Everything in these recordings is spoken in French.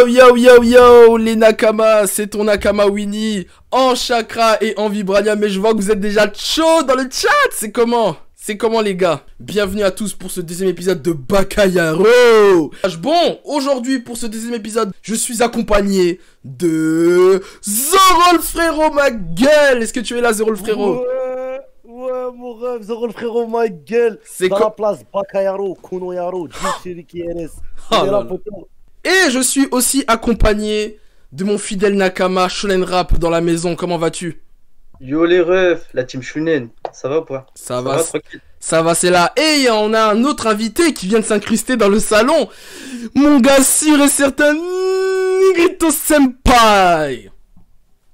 Yo, les Nakama, c'est ton Nakama Winnie, en chakra et en vibranium, mais je vois que vous êtes déjà chaud dans le chat, c'est comment? C'est comment les gars? Bienvenue à tous pour ce deuxième épisode de Bakayaro. Bon, aujourd'hui pour ce deuxième épisode, je suis accompagné de Zoro le frérot, ma gueule. Est-ce que tu es là, Zoro le frérot? Ouais, mon rêve, Zoro le frérot, ma gueule. C'est dans la place, Bakayaro, Kunoyaro, Jinchuriki RS. Et je suis aussi accompagné de mon fidèle Nakama Shonen Rap dans la maison. Comment vas-tu? Yo les refs, la team Shunen, ça va ou pas? Ça va, tranquille. Ça va, c'est là. Et on a un autre invité qui vient de s'incruster dans le salon. Mon gars sûr et certain, Negrito Senpai.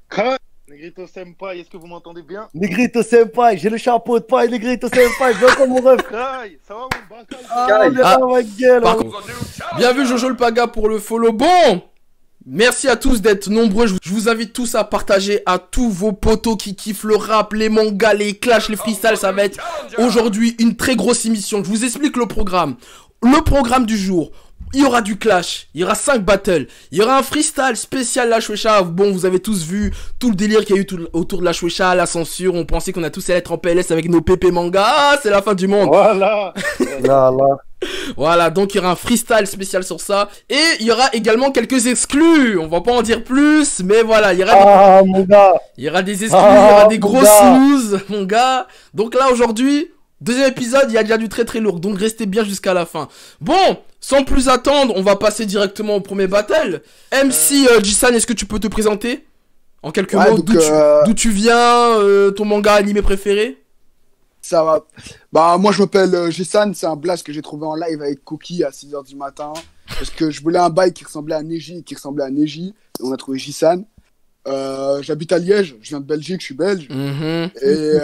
Quoi? Negrito Senpai, est-ce que vous m'entendez bien? Negrito Senpai, j'ai le chapeau de paille, Negrito Senpai, je veux encore mon rêve. Kai, ça va mon Bakay? Ma gueule. Par contre, bien vu Jojo le Paga pour le follow. Bon, merci à tous d'être nombreux. Je vous invite tous à partager à tous vos potos qui kiffent le rap, les mangas, les clashs, les freestyles. Ça va être aujourd'hui une très grosse émission. Je vous explique le programme. Le programme du jour. Il y aura du clash, il y aura 5 battles, il y aura un freestyle spécial la Shueisha. Bon, vous avez tous vu tout le délire qu'il y a eu autour de la Shueisha, la censure. On pensait qu'on a tous allé être en PLS avec nos pépés manga. Ah, c'est la fin du monde. Voilà. Voilà, donc il y aura un freestyle spécial sur ça. Et il y aura également quelques exclus. On va pas en dire plus, mais voilà, il y aura mon gars. il y aura des exclus, il y aura des grosses news, mon gars. Donc là, aujourd'hui, deuxième épisode, il y a déjà du très très lourd. Donc restez bien jusqu'à la fin. Bon, sans plus attendre, on va passer directement au premier battle. MC Jisan, est-ce que tu peux te présenter en quelques mots, d'où tu viens, ton manga animé préféré? Ça va. Bah, moi, je m'appelle Jisan. C'est un blast que j'ai trouvé en live avec Cookie à 6h du matin. Parce que je voulais un bail qui ressemblait à Neji, Et on a trouvé Jisan. J'habite à Liège. Je viens de Belgique. Je suis belge. Et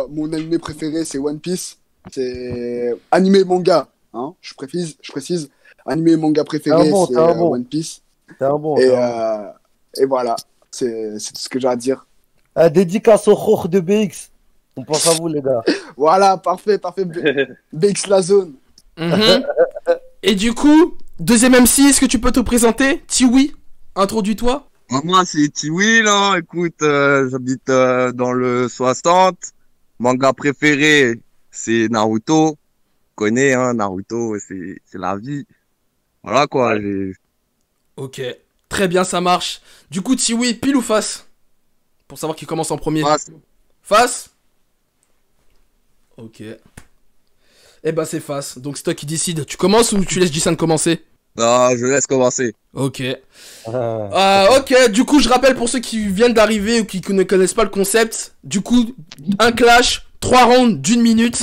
mon animé préféré, c'est One Piece. C'est animé et manga. Hein, je précise. Animé et manga préféré, c'est One Piece. Et voilà. C'est tout ce que j'ai à dire. Dédicace au Roch de BX. On pense à vous, les gars. Voilà, parfait. BX la zone. Et du coup, deuxième MC, est-ce que tu peux te présenter? Tiwi, introduis-toi. Moi, c'est Tiwi, là. Écoute, j'habite dans le 60. Manga préféré, c'est Naruto. Tu connais, hein, Naruto, c'est la vie. Voilà, quoi. Ok, très bien, ça marche. Du coup, Tiwi, pile ou face? Pour savoir qui commence en premier. Face? Ok. Eh ben, c'est face. Donc, c'est toi qui décides. Tu commences ou tu laisses Jisan commencer? Non, je laisse commencer. Ok. Ok, du coup, je rappelle pour ceux qui viennent d'arriver ou qui ne connaissent pas le concept. Du coup, un clash, 3 rounds d'1 minute.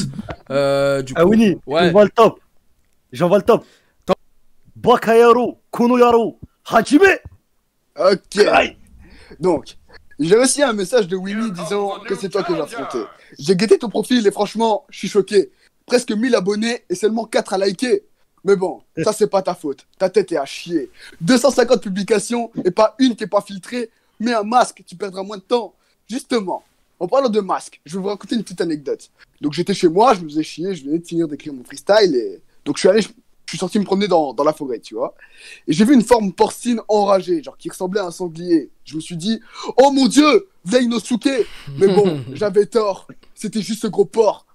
Du coup, Winnie, ouais. J'envoie le top. Bakayaro, Kunoyaro, Hajime. Ok. Donc, j'ai reçu un message de Winnie disant que c'est toi que j'affrontais. J'ai guetté ton profil et franchement, je suis choqué. Presque 1000 abonnés et seulement 4 à liker. Mais bon, ça c'est pas ta faute. Ta tête est à chier. 250 publications et pas une qui est pas filtrée. Mets un masque, tu perdras moins de temps. Justement, en parlant de masque, je vais vous raconter une petite anecdote. Donc j'étais chez moi, je me faisais chier, je venais de finir d'écrire mon freestyle et... Donc je suis sorti me promener dans la forêt, tu vois. Et j'ai vu une forme porcine enragée, genre qui ressemblait à un sanglier. Je me suis dit, oh mon dieu, Inosuke. Mais bon, j'avais tort. C'était juste ce gros porc.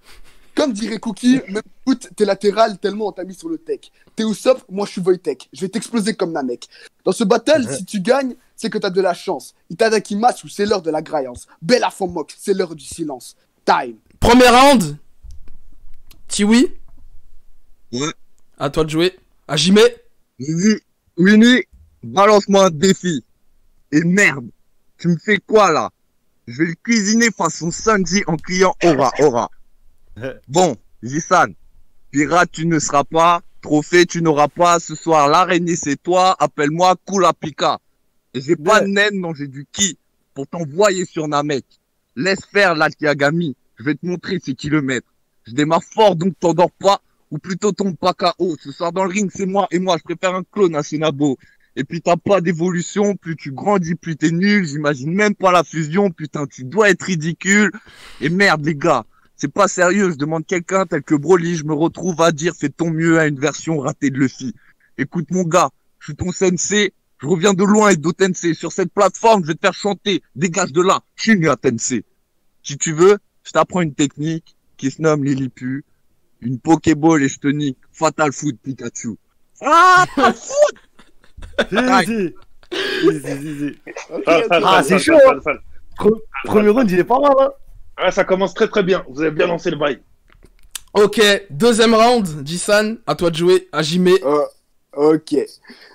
Comme dirait Cookie, même écoute, t'es latéral tellement on t'a mis sur le tech. T'es Usopp, moi je suis Wojtek. Je vais t'exploser comme Namek. Dans ce battle, si tu gagnes, c'est que t'as de la chance. Itadakimasu, c'est l'heure de la graillance. Bella Fomok, c'est l'heure du silence. Time. Premier round. Tiwi. Ouais. À toi de jouer. Hajime. Winnie, balance-moi un défi. Et merde, tu me fais quoi là? Je vais le cuisiner façon Sanji en criant Aura. Bon, Jisan, pirate tu ne seras pas, trophée tu n'auras pas, ce soir l'araignée c'est toi, appelle-moi Kurapika. Et j'ai pas de naine dont j'ai du ki pour t'envoyer sur Namek. Laisse faire l'Alkiagami, je vais te montrer c'est qui le maître. Je démarre fort donc t'endors pas, ou plutôt tombe pas KO. Ce soir dans le ring c'est moi et moi, je préfère un clone à Senabo. Et puis t'as pas d'évolution, plus tu grandis, plus t'es nul, j'imagine même pas la fusion, putain tu dois être ridicule. Et merde les gars. C'est pas sérieux, je demande quelqu'un tel que Broly, je me retrouve à dire fais ton mieux à une version ratée de Luffy. Écoute mon gas, je suis ton sensei, Je reviens de loin et d'Otense. Sur cette plateforme, je vais te faire chanter. Dégage de là. Je suis mieux à Tensei. Si tu veux, je t'apprends une technique qui se nomme Lilipu, une Pokéball et je te nique. Fatal Foot Pikachu. Ah, Fatal Foot! Si. Ah, c'est chaud, hein. Premier round, il est pas mal, hein. Ouais, ça commence très très bien. Vous avez bien lancé le bail. Ok, deuxième round, Jisan, à toi de jouer, Hajime. Ok.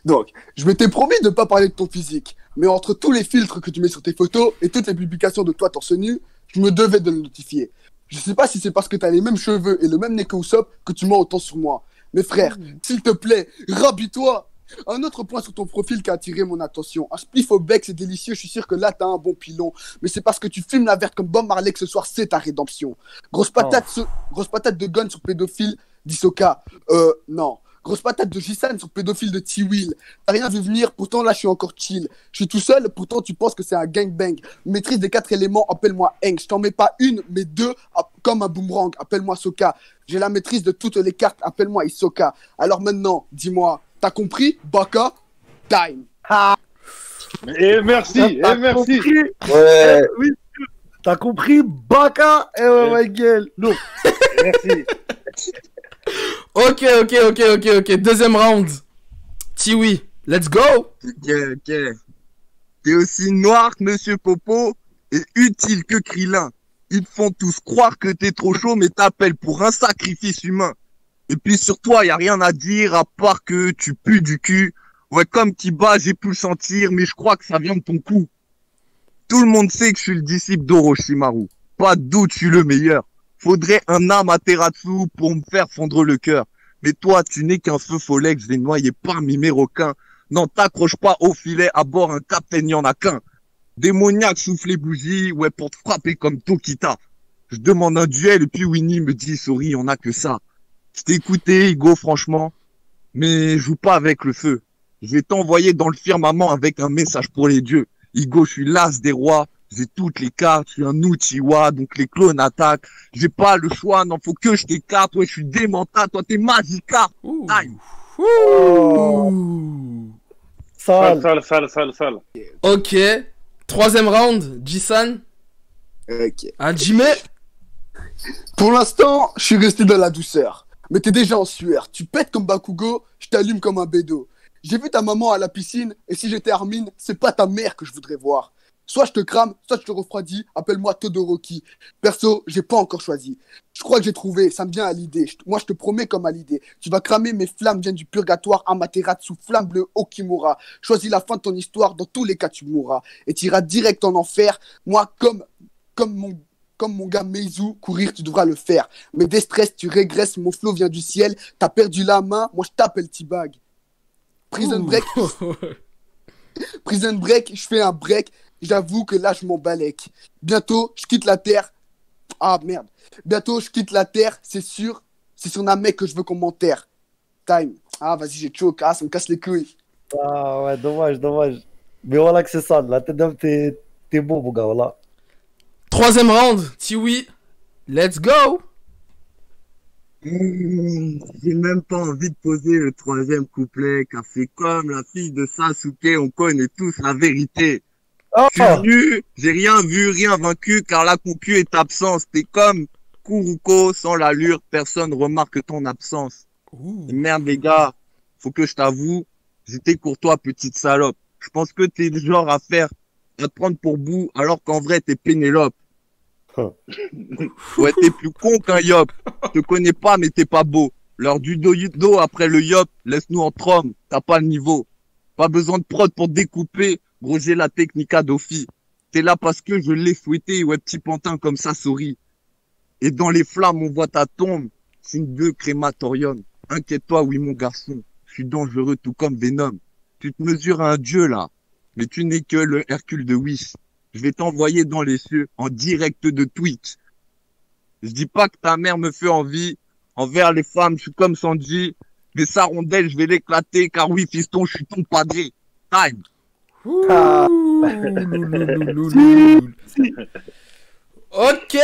Donc, je m'étais promis de pas parler de ton physique, mais entre tous les filtres que tu mets sur tes photos et toutes les publications de toi torse nu, je me devais de le notifier. Je sais pas si c'est parce que t'as les mêmes cheveux et le même nez que Usopp que tu mens autant sur moi. Mais frère, s'il te plaît, rhabille-toi. Un autre point sur ton profil qui a attiré mon attention. Un spliff au bec, c'est délicieux, je suis sûr que là t'as un bon pilon. Mais c'est parce que tu fumes la verte comme Bob Marley que ce soir c'est ta rédemption. Grosse patate de gun sur pédophile d'Isoka. Non. Grosse patate de Jisan sur pédophile de T-Will. T'as rien vu venir, pourtant là je suis encore chill. Je suis tout seul, pourtant tu penses que c'est un gangbang. Maîtrise des 4 éléments, appelle-moi Heng. Je t'en mets pas une, mais deux, comme un boomerang, appelle-moi Soka. J'ai la maîtrise de toutes les cartes, appelle-moi Isoka. Alors maintenant, dis-moi, t'as compris? Baka, time. Et merci, merci. Ouais. Oui, t'as compris? Baka, et ouais, ma gueule. Non. Merci. Ok, deuxième round. Tiwi, let's go. Ok. T'es aussi noir que Monsieur Popo et utile que Krillin. Ils te font tous croire que t'es trop chaud, mais t'appelles pour un sacrifice humain. Et puis sur toi, y a rien à dire à part que tu pues du cul. Ouais, comme Kiba, j'ai pu le sentir, mais je crois que ça vient de ton cou. Tout le monde sait que je suis le disciple d'Orochimaru. Pas de doute, je suis le meilleur. Faudrait un Amaterasu pour me faire fondre le cœur. Mais toi, tu n'es qu'un feu follet que je vais noyer parmi mes requins. Non, t'accroche pas au filet, à bord un capitaine, y en a qu'un. Démoniaque souffle les bougies, ouais, pour te frapper comme Tokita. Je demande un duel et puis Winnie me dit, sorry, on a que ça. Je t'ai écouté, Igo, franchement, mais joue pas avec le feu. Je vais t'envoyer dans le firmament avec un message pour les dieux. Igo, je suis l'as des rois. J'ai toutes les cartes, je suis un Uchiwa, donc les clones attaquent. J'ai pas le choix, non, faut que je t'écarte. Ouais, je suis démental, toi t'es Magikarp. Time. Sale. Sale. Ok, troisième round, Jisan, Ok. Hajime. Pour l'instant, je suis resté dans la douceur. Mais t'es déjà en sueur. Tu pètes comme Bakugo, je t'allume comme un bédo. J'ai vu ta maman à la piscine, et si j'étais Armin, c'est pas ta mère que je voudrais voir. Soit je te crame, soit je te refroidis, appelle-moi Todoroki. Perso, j'ai pas encore choisi. Je crois que j'ai trouvé, ça me vient à l'idée. Moi, je te promets comme à l'idée. Tu vas cramer mes flammes viennent du purgatoire, Amaterasu, flamme bleue, Okimura. Choisis la fin de ton histoire, dans tous les cas, tu mourras. Et tu iras direct en enfer. Moi, comme mon gars Meizu, courir, tu devras le faire. Mais déstress, tu régresses, mon flow vient du ciel. T'as perdu la main, moi, je t'appelle T-Bag. Prison break, je fais un break. J'avoue que là, je m'en balèque. Bientôt, je quitte la Terre. Ah, merde. Bientôt, je quitte la Terre, c'est sûr. C'est sur Namek que je veux qu'on m'enterre. Time. Ah, vas-y, j'ai choke. Ah, ça me casse les couilles. Ah ouais, dommage. Mais voilà que c'est ça. La tête d'homme, t'es beau, mon gars, voilà. Troisième round, Tiwi, let's go. J'ai même pas envie de poser le troisième couplet, car c'est comme la fille de Sasuke, on connaît tous la vérité. Ah, Je suis venu, j'ai rien vu, rien vaincu, car la concu est absence. T'es comme Kuruko, sans l'allure, personne remarque ton absence. Et merde les gars, faut que je t'avoue, j'étais courtois, petite salope. Je pense que t'es le genre à te prendre pour bout, alors qu'en vrai t'es Pénélope. Ouais, t'es plus con qu'un yop. Je te connais pas, mais t'es pas beau. L'heure du do après le yop, laisse-nous en trom, t'as pas le niveau. Pas besoin de prod pour découper, gros j'ai la technica d'Ophi. T'es là parce que je l'ai souhaité, ouais petit pantin comme ça sourit. Et dans les flammes on voit ta tombe, signe de crématorium. Inquiète-toi, oui mon garçon, je suis dangereux tout comme Venom. Tu te mesures à un dieu là, mais tu n'es que le Hercule de Whis. Je vais t'envoyer dans les cieux, en direct de Twitch. Je dis pas que ta mère me fait envie. Envers les femmes, je suis comme Sanji. Mais sa rondelle, je vais l'éclater, car oui, fiston, je suis ton padré. Time. Ok,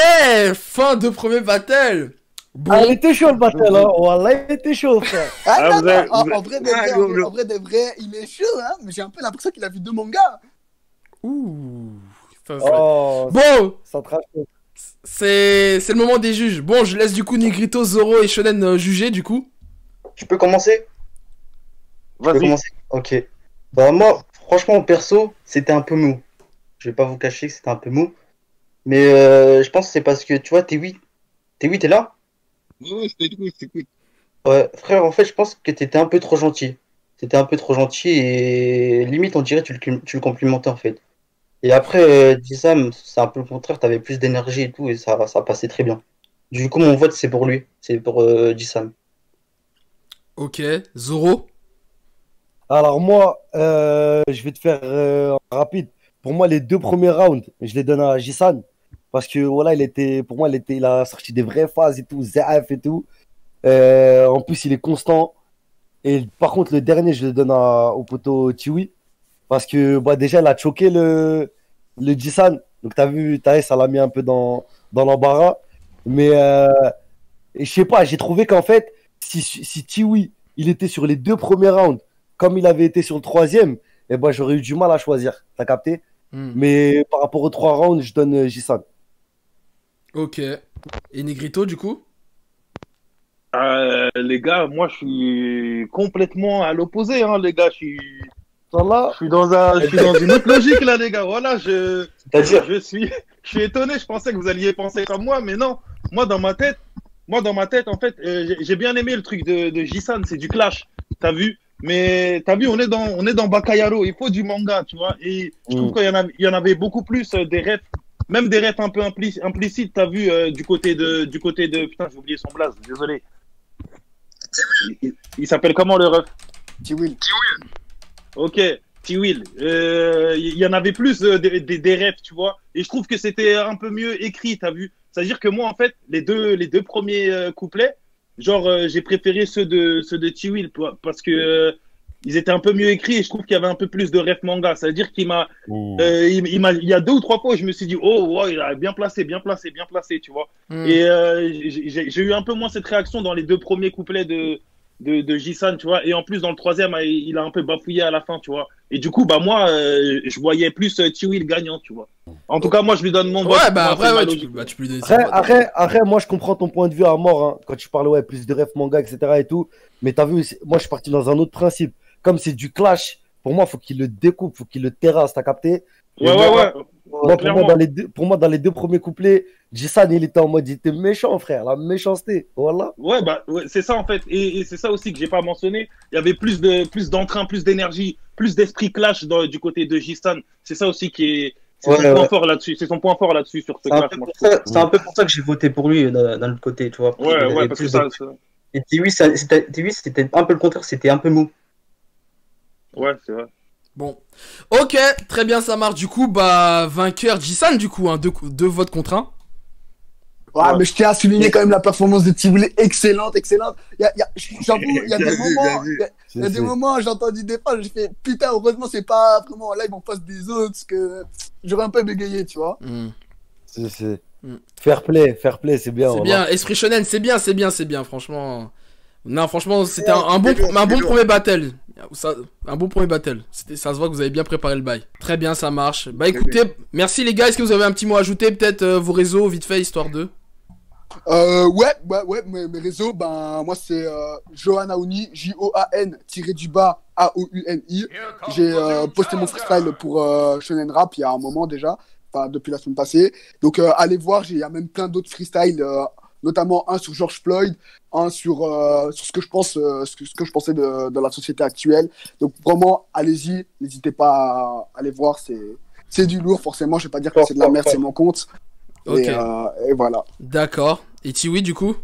fin de premier battle. Bon, Ah, il était chaud le battle, hein. Wallah, il était chaud, frère. Ah, Ah, non, vous avez- non, en, vous en vrai, de vrai, en vrai de vrai, il est chaud, hein. Mais j'ai un peu l'impression qu'il a vu 2 mangas. ouh. Ça, Oh, Bon, ça trash. c'est le moment des juges. Bon, je laisse du coup Negrito, Zoro et Shonen juger du coup. Je peux commencer? Je peux Vas-y. commencer? Ok. Bah moi, franchement, perso, c'était un peu mou. Je vais pas vous cacher que c'était un peu mou. Mais je pense que c'est parce que, tu vois, t'es là? Oui, je t'écoute. Ouais, frère, en fait, je pense que t'étais un peu trop gentil. T'étais un peu trop gentil et limite, on dirait que tu le complimentais en fait. Et après, Dissam, c'est un peu le contraire, t'avais plus d'énergie et tout, et ça passait très bien. Du coup, mon vote, c'est pour lui. C'est pour Dissam. Ok, Zoro. Alors moi, je vais te faire rapide. Pour moi, les 2 premiers rounds, je les donne à Jisan. Parce que voilà, pour moi, il a sorti des vraies phases et tout, ZAF et tout. En plus, il est constant. Et par contre, le dernier, je le donne au poteau Tiwi. Parce que bah, déjà, il a choqué le Jisan. Donc, ça l'a mis un peu dans l'embarras. Mais et je sais pas, j'ai trouvé qu'en fait, si Tiwi, il était sur les 2 premiers rounds, comme il avait été sur le troisième, eh ben, j'aurais eu du mal à choisir. T'as capté? Hmm. Mais par rapport aux 3 rounds, je donne Jisan. Ok. Et Negrito du coup. Les gars, moi je suis complètement à l'opposé, hein, les gars. Voilà. Je suis dans une autre logique là, les gars. Voilà, C'est-à-dire, je suis étonné. Je pensais que vous alliez penser comme moi, mais non. Moi, dans ma tête, en fait, j'ai bien aimé le truc de Jisan. C'est du clash. T'as vu? Mais t'as vu, on est dans Bakayaro. Il faut du manga, tu vois. Et je trouve qu'il y en avait beaucoup plus des refs, même des refs un peu implicites. T'as vu du côté de putain, j'ai oublié son blaze. Désolé. Il s'appelle comment le ref? T-Will. Ok, T-Will. Il y en avait plus des refs, tu vois. Et je trouve que c'était un peu mieux écrit, t'as vu. C'est-à-dire que moi, en fait, les deux premiers couplets, genre, j'ai préféré ceux de T-Will parce que ils étaient un peu mieux écrits et je trouve qu'il y avait un peu plus de ref manga. C'est-à-dire qu'il m'a, il y a 2 ou 3 fois où je me suis dit, oh, ouais, il a bien placé, tu vois. Hmm. Et j'ai eu un peu moins cette réaction dans les 2 premiers couplets de Jisan, tu vois. Et en plus, dans le troisième, il a un peu bafouillé à la fin, tu vois. Et du coup, bah, moi, je voyais plus T-Will gagnant, tu vois. En tout cas, moi, je lui donne mon vote. Ouais, bah Moi, c'est après, ma ouais, logique. tu peux lui donner son vote. Après, moi, je comprends ton point de vue à mort, hein, quand tu parles, ouais, plus de ref manga, etc. et tout. Mais t'as vu, moi, je suis parti dans un autre principe. Comme c'est du clash, pour moi, faut qu'il le découpe, faut qu'il le terrasse, t'as capté? Et Ouais. moi, Clairement. pour moi, dans les 2 premiers couplets, Jisan, il était en mode, il était méchant, frère, la méchanceté. Voilà. Ouais, bah, ouais, c'est ça en fait. Et c'est ça aussi que j'ai pas mentionné. Il y avait plus d'entrain, plus d'énergie, plus d'esprit clash du côté de Jisan. C'est ça aussi qui est. C'est son point fort là-dessus. C'est son point fort là-dessus sur ce clash. Moi, je trouve. c'est un peu pour ça que j'ai voté pour lui d'un autre côté, tu vois. Parce qu'il Ouais, avait parce que plus ça. de- Et Tiwi, c'était un peu le contraire, c'était un peu mou. Ouais, c'est vrai. Bon. Ok, très bien, ça marche. Du coup, bah, vainqueur Jisan, du coup, hein, 2 votes contre 1. Ouais, mais je tiens à souligner quand même la performance de T-Will, excellente. J'avoue, il y a des moments, il y a des moments, j'ai entendu des phrases, j'ai fait putain, heureusement, c'est pas vraiment en live en face des autres, parce que j'aurais un peu bégayé, tu vois. C'est Mm. fair play, c'est bien. C'est voilà. bien, Esprit Shonen, c'est bien, franchement. Non, franchement, c'était Ouais, un bon c'est premier battle. Un bon premier battle. Ça se voit que vous avez bien préparé le bail. Très bien, ça marche. Bah écoutez, merci les gars. Est-ce que vous avez un petit mot à ajouter? Peut-être vos réseaux, vite fait, histoire de. Ouais, mes réseaux, ben, moi, c'est Johan Aouni, Joan-du-bas A-O-U-N-I. J'ai posté mon freestyle pour Shonen Rap il y a un moment déjà, enfin, depuis la semaine passée. Donc, allez voir, il y a même plein d'autres freestyles, notamment un sur George Floyd, un sur ce que je pense, ce que je pensais de la société actuelle. Donc, vraiment, allez-y, n'hésitez pas à aller voir, c'est du lourd, forcément, je vais pas dire que c'est de la merde, c'est mon compte. Ok. Et voilà. D'accord. Et Tiwi, du coup?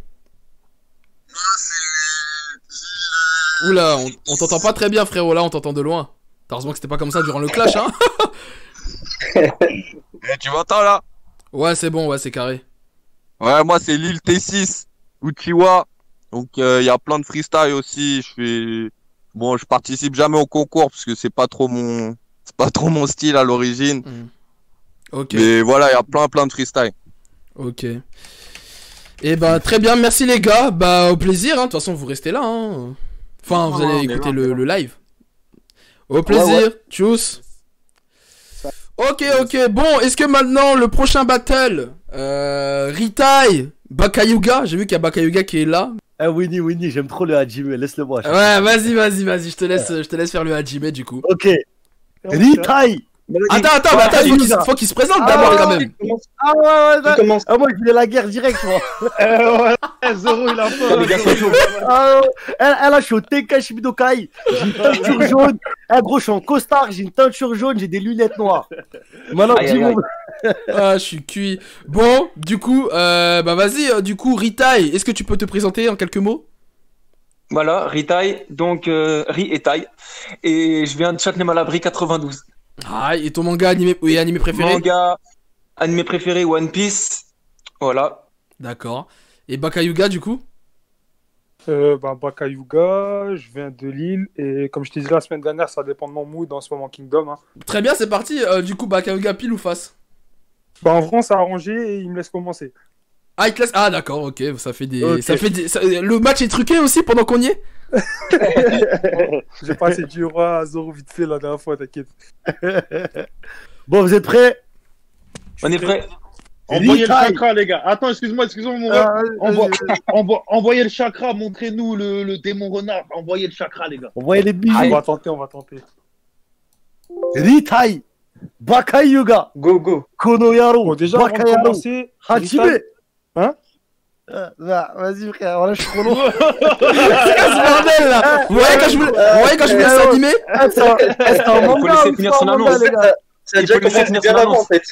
Oula, on t'entend pas très bien, frérot. Là, on t'entend de loin. Heureusement que c'était pas comme ça durant le clash, hein. Eh, tu m'entends là? Ouais, c'est bon, ouais, c'est carré. Ouais, moi c'est Lil T6 ou Chiwa. Donc il y a plein de freestyle aussi. Bon, je participe jamais au concours parce que c'est pas trop mon style à l'origine. Ok. Mais voilà, il y a plein de freestyle. Ok. Et bah très bien, merci les gars. Bah au plaisir, hein. De toute façon vous restez là. Hein. Enfin vous allez écouter le live. Au plaisir, tchuss. Ok, bon, est-ce que maintenant le prochain battle, Ritai, Bakayuga, j'ai vu qu'il y a Bakayuga qui est là. Winnie, j'aime trop le Hajime, laisse-le moi. Ouais, vas-y, je te laisse faire le Hajime du coup. Ok. Ritai. Attends, faut qu'il se présente d'abord quand même. Ouais. Ah, moi, je voulais la guerre directe, moi. Voilà, Zoro, il a Ah, là, je suis au Tenkaichi Budokai. J'ai une teinture jaune. Gros, je suis en costard. J'ai une teinture jaune. J'ai des lunettes noires. Maintenant, dis-moi. Ah, je suis cuit. Bon, du coup, bah vas-y, du coup, Ritai, est-ce que tu peux te présenter en quelques mots? Voilà, Ritai, donc Ri et Tai. Et je viens de Châtenay-Malabry 92. Ah, et ton manga animé préféré? Manga animé préféré One Piece. Voilà. D'accord. Et Bakayuga du coup? Bakayuga, je viens de Lille et comme je t'ai dit la semaine dernière, ça dépend de mon mood en ce moment Kingdom. Hein. Très bien, c'est parti. Du coup, Bakayuga pile ou face? En France, ça a arrangé et il me laisse commencer. Ah, il te laisse... Ah, d'accord, ok. Ça fait des... Okay. Le match est truqué aussi pendant qu'on y est? J'ai passé du roi à Zoro vite fait la dernière fois, t'inquiète. Bon, vous êtes prêts? On est prêts. Envoyez le chakra, les gars. Attends, excuse-moi, mon gars. Envoyez le chakra, montrez-nous le démon renard. Envoyez le chakra, les gars. Envoyez les bijoux. On va tenter. Ritai, Bakayuga, Go. Konoyaro, Bon, déjà, avant de commencer, Hajime. Hein? Vas-y, frère, voilà, je suis trop long. C'est quoi ce bordel là? Vous voyez quand je voulais s'animer? C'est un manga, faut laisser finir son annonce. les gars. Ça a déjà commencé bien avant, en fait.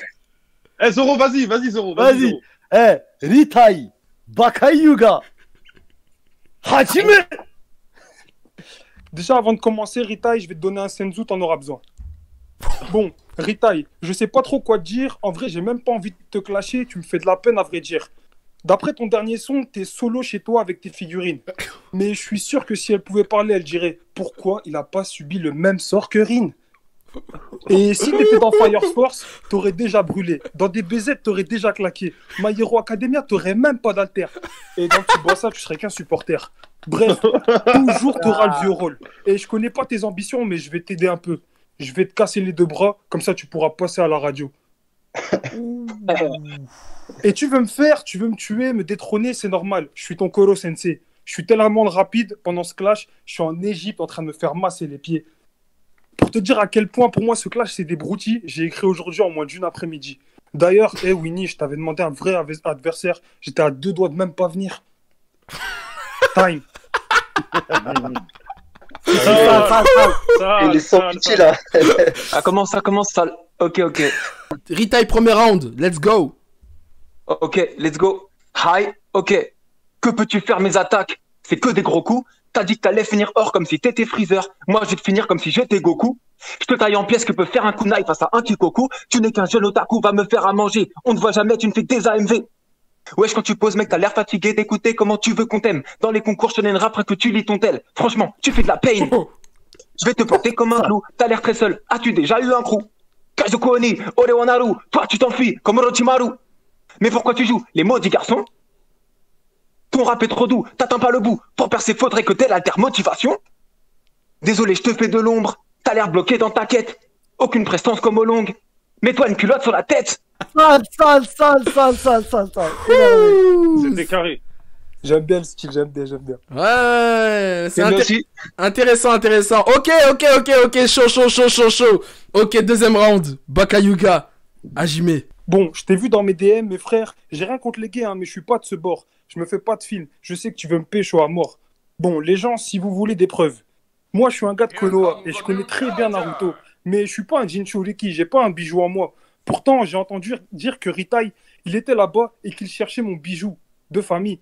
Zoro, vas-y, Zoro. Vas-y. Ritai, Bakayuga, Hajime. Déjà, avant de commencer, Ritai, je vais te donner un senzu, t'en auras besoin. Bon, Ritai, je sais pas trop quoi te dire. En vrai, j'ai même pas envie de te clasher. Tu me fais de la peine, à vrai dire. D'après ton dernier son, t'es solo chez toi avec tes figurines. Mais je suis sûr que si elle pouvait parler, elle dirait pourquoi il a pas subi le même sort que Rin. Et si t'étais dans Fire Force, t'aurais déjà brûlé. Dans des BZ, t'aurais déjà claqué. My Hero Academia, t'aurais même pas d'alter. Et dans le Tsubasa, tu serais qu'un supporter. Bref, toujours t'auras le vieux rôle. Et je connais pas tes ambitions, mais je vais t'aider un peu. Je vais te casser les deux bras, comme ça tu pourras passer à la radio. Et tu veux me tuer, me détrôner, c'est normal. Je suis ton Koro Sensei. Je suis tellement rapide, pendant ce clash, je suis en Égypte en train de me faire masser les pieds. Pour te dire à quel point pour moi ce clash c'est des broutilles, j'ai écrit aujourd'hui en moins d'une après-midi. D'ailleurs, Winnie, je t'avais demandé un vrai adversaire, j'étais à 2 doigts de même pas venir. Time. Il est sans pitié là. Ah, comment ça commence ça? Ok. Ritai, premier round, let's go. Ok, let's go. Hi, ok. Que peux-tu faire mes attaques? C'est que des gros coups. T'as dit que t'allais finir hors comme si t'étais Freezer. Moi, je vais te finir comme si j'étais Goku. Je te taille en pièces que peut faire un kunai face à un Kikoku. Tu n'es qu'un jeune otaku, va me faire à manger. On ne voit jamais, tu ne fais que des AMV. Wesh, quand tu poses, mec, t'as l'air fatigué d'écouter comment tu veux qu'on t'aime. Dans les concours, je tenais une rap que tu lis ton tel. Franchement, tu fais de la peine. Je vais te porter comme un clou. T'as l'air très seul. As-tu déjà eu un crew? Kazuko Oni, Orewanaru. Toi, tu t'enfuis comme Orochimaru. Mais pourquoi tu joues les maudits garçons? Ton rap est trop doux, t'atteins pas le bout. Pour percer, faudrait que t'aies l'alter-motivation. Désolé, je te fais de l'ombre. T'as l'air bloqué dans ta quête. Aucune prestance comme au long. Mets-toi une culotte sur la tête. Sale. C'était carré. J'aime bien le style, j'aime bien. Ouais, c'est aussi. intéressant. Ok, chaud. Ok, deuxième round, Bakayuga, Hajime. Bon, je t'ai vu dans mes DM, mes frères. J'ai rien contre les gays, hein, mais je suis pas de ce bord. Je me fais pas de film. Je sais que tu veux me pécho à mort. Bon, les gens, si vous voulez des preuves. Moi, je suis un gars de Konoha et je connais très bien Naruto. Mais je suis pas un Jinchuriki, j'ai pas un bijou en moi. Pourtant, j'ai entendu dire que Ritai, il était là-bas et qu'il cherchait mon bijou de famille.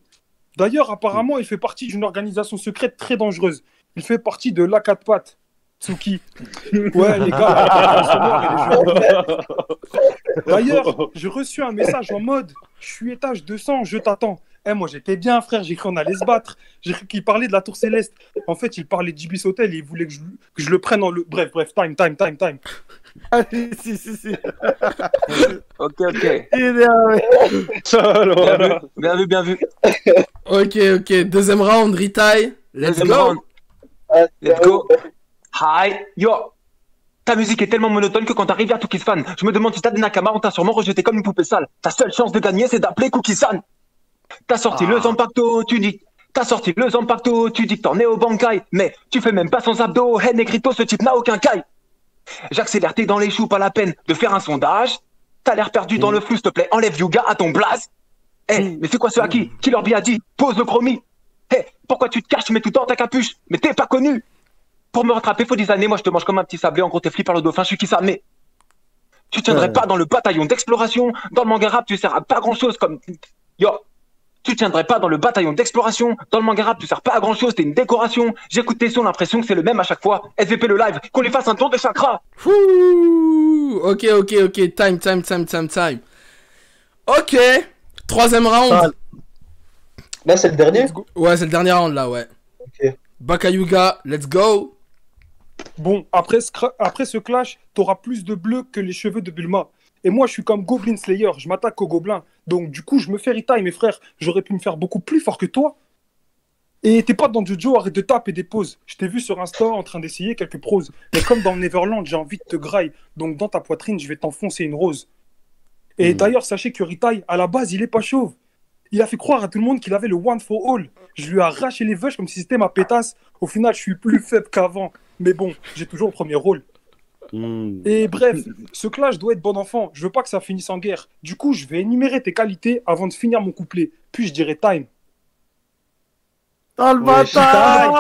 D'ailleurs, apparemment, il fait partie d'une organisation secrète très dangereuse. Il fait partie de la 4 pattes. Tsuki. Ouais, les gars. D'ailleurs, j'ai reçu un message en mode « Je suis étage 200, je t'attends ». Moi, j'étais bien, frère. J'ai cru qu'on allait se battre. J'ai cru qu'il parlait de la Tour Céleste. En fait, il parlait d'Ibis Hotel et il voulait que je le prenne en le... Bref, time. Ah, si. Ok, ok. Énervé. Voilà. Bien vu, bien vu. Ok, deuxième round, Ritaille. Let's Deuxième go. round. Let's go. Hi, yo. Ta musique est tellement monotone que quand t'arrives à Toukis-Fan, je me demande si t'as des Nakama, on t'a sûrement rejeté comme une poupée sale. Ta seule chance de gagner, c'est d'appeler Cookie-san. T'as sorti le Zampacto, tu dis. T'as sorti le Zampacto, tu dis que t'en es au Bankai, mais tu fais même pas sans abdos. Hey Negrito, ce type n'a aucun caille. J'accélère, t'es dans les choux, pas la peine de faire un sondage. T'as l'air perdu dans le flou, s'il te plaît, enlève Yuga à ton blaze. Mais c'est quoi ce haki qui leur a dit pose le chromie. Pourquoi tu te caches, tu mets tout dans ta capuche, mais t'es pas connu. Pour me rattraper, faut 10 années, moi je te mange comme un petit sablé, en gros t'es flippé par le dauphin, je suis qui ça, mais tu tiendrais pas dans le bataillon d'exploration, dans le manga rap tu sers à pas grand chose comme... Yo, tu tiendrais pas dans le bataillon d'exploration, dans le manga rap tu sers pas à grand chose, t'es une décoration, j'écoute tes sons, l'impression que c'est le même à chaque fois, SVP le live, qu'on lui fasse un tour de chakra. Ok, time. Ok, troisième round. Là, c'est le dernier. Ouais, c'est le dernier round là, ouais. Ok. Bakayuga, let's go. Bon, après ce clash, t'auras plus de bleu que les cheveux de Bulma. Et moi, je suis comme Goblin Slayer, je m'attaque aux gobelins. Donc, du coup, je me fais retaille, mes frères. J'aurais pu me faire beaucoup plus fort que toi. Et t'es pas dans Jojo, arrête de taper des pauses. Je t'ai vu sur Insta en train d'essayer quelques proses. Mais comme dans Neverland, j'ai envie de te graille. Donc, dans ta poitrine, je vais t'enfoncer une rose. Et d'ailleurs, sachez que Ritaille, à la base, il est pas chauve. Il a fait croire à tout le monde qu'il avait le one for all. Je lui ai arraché les veuches comme si c'était ma pétasse. Au final, je suis plus faible qu'avant. Mais bon, j'ai toujours le premier rôle. Et bref, ce clash doit être bon enfant. Je veux pas que ça finisse en guerre. Du coup, je vais énumérer tes qualités avant de finir mon couplet. Puis je dirai time. Oh le bâtard.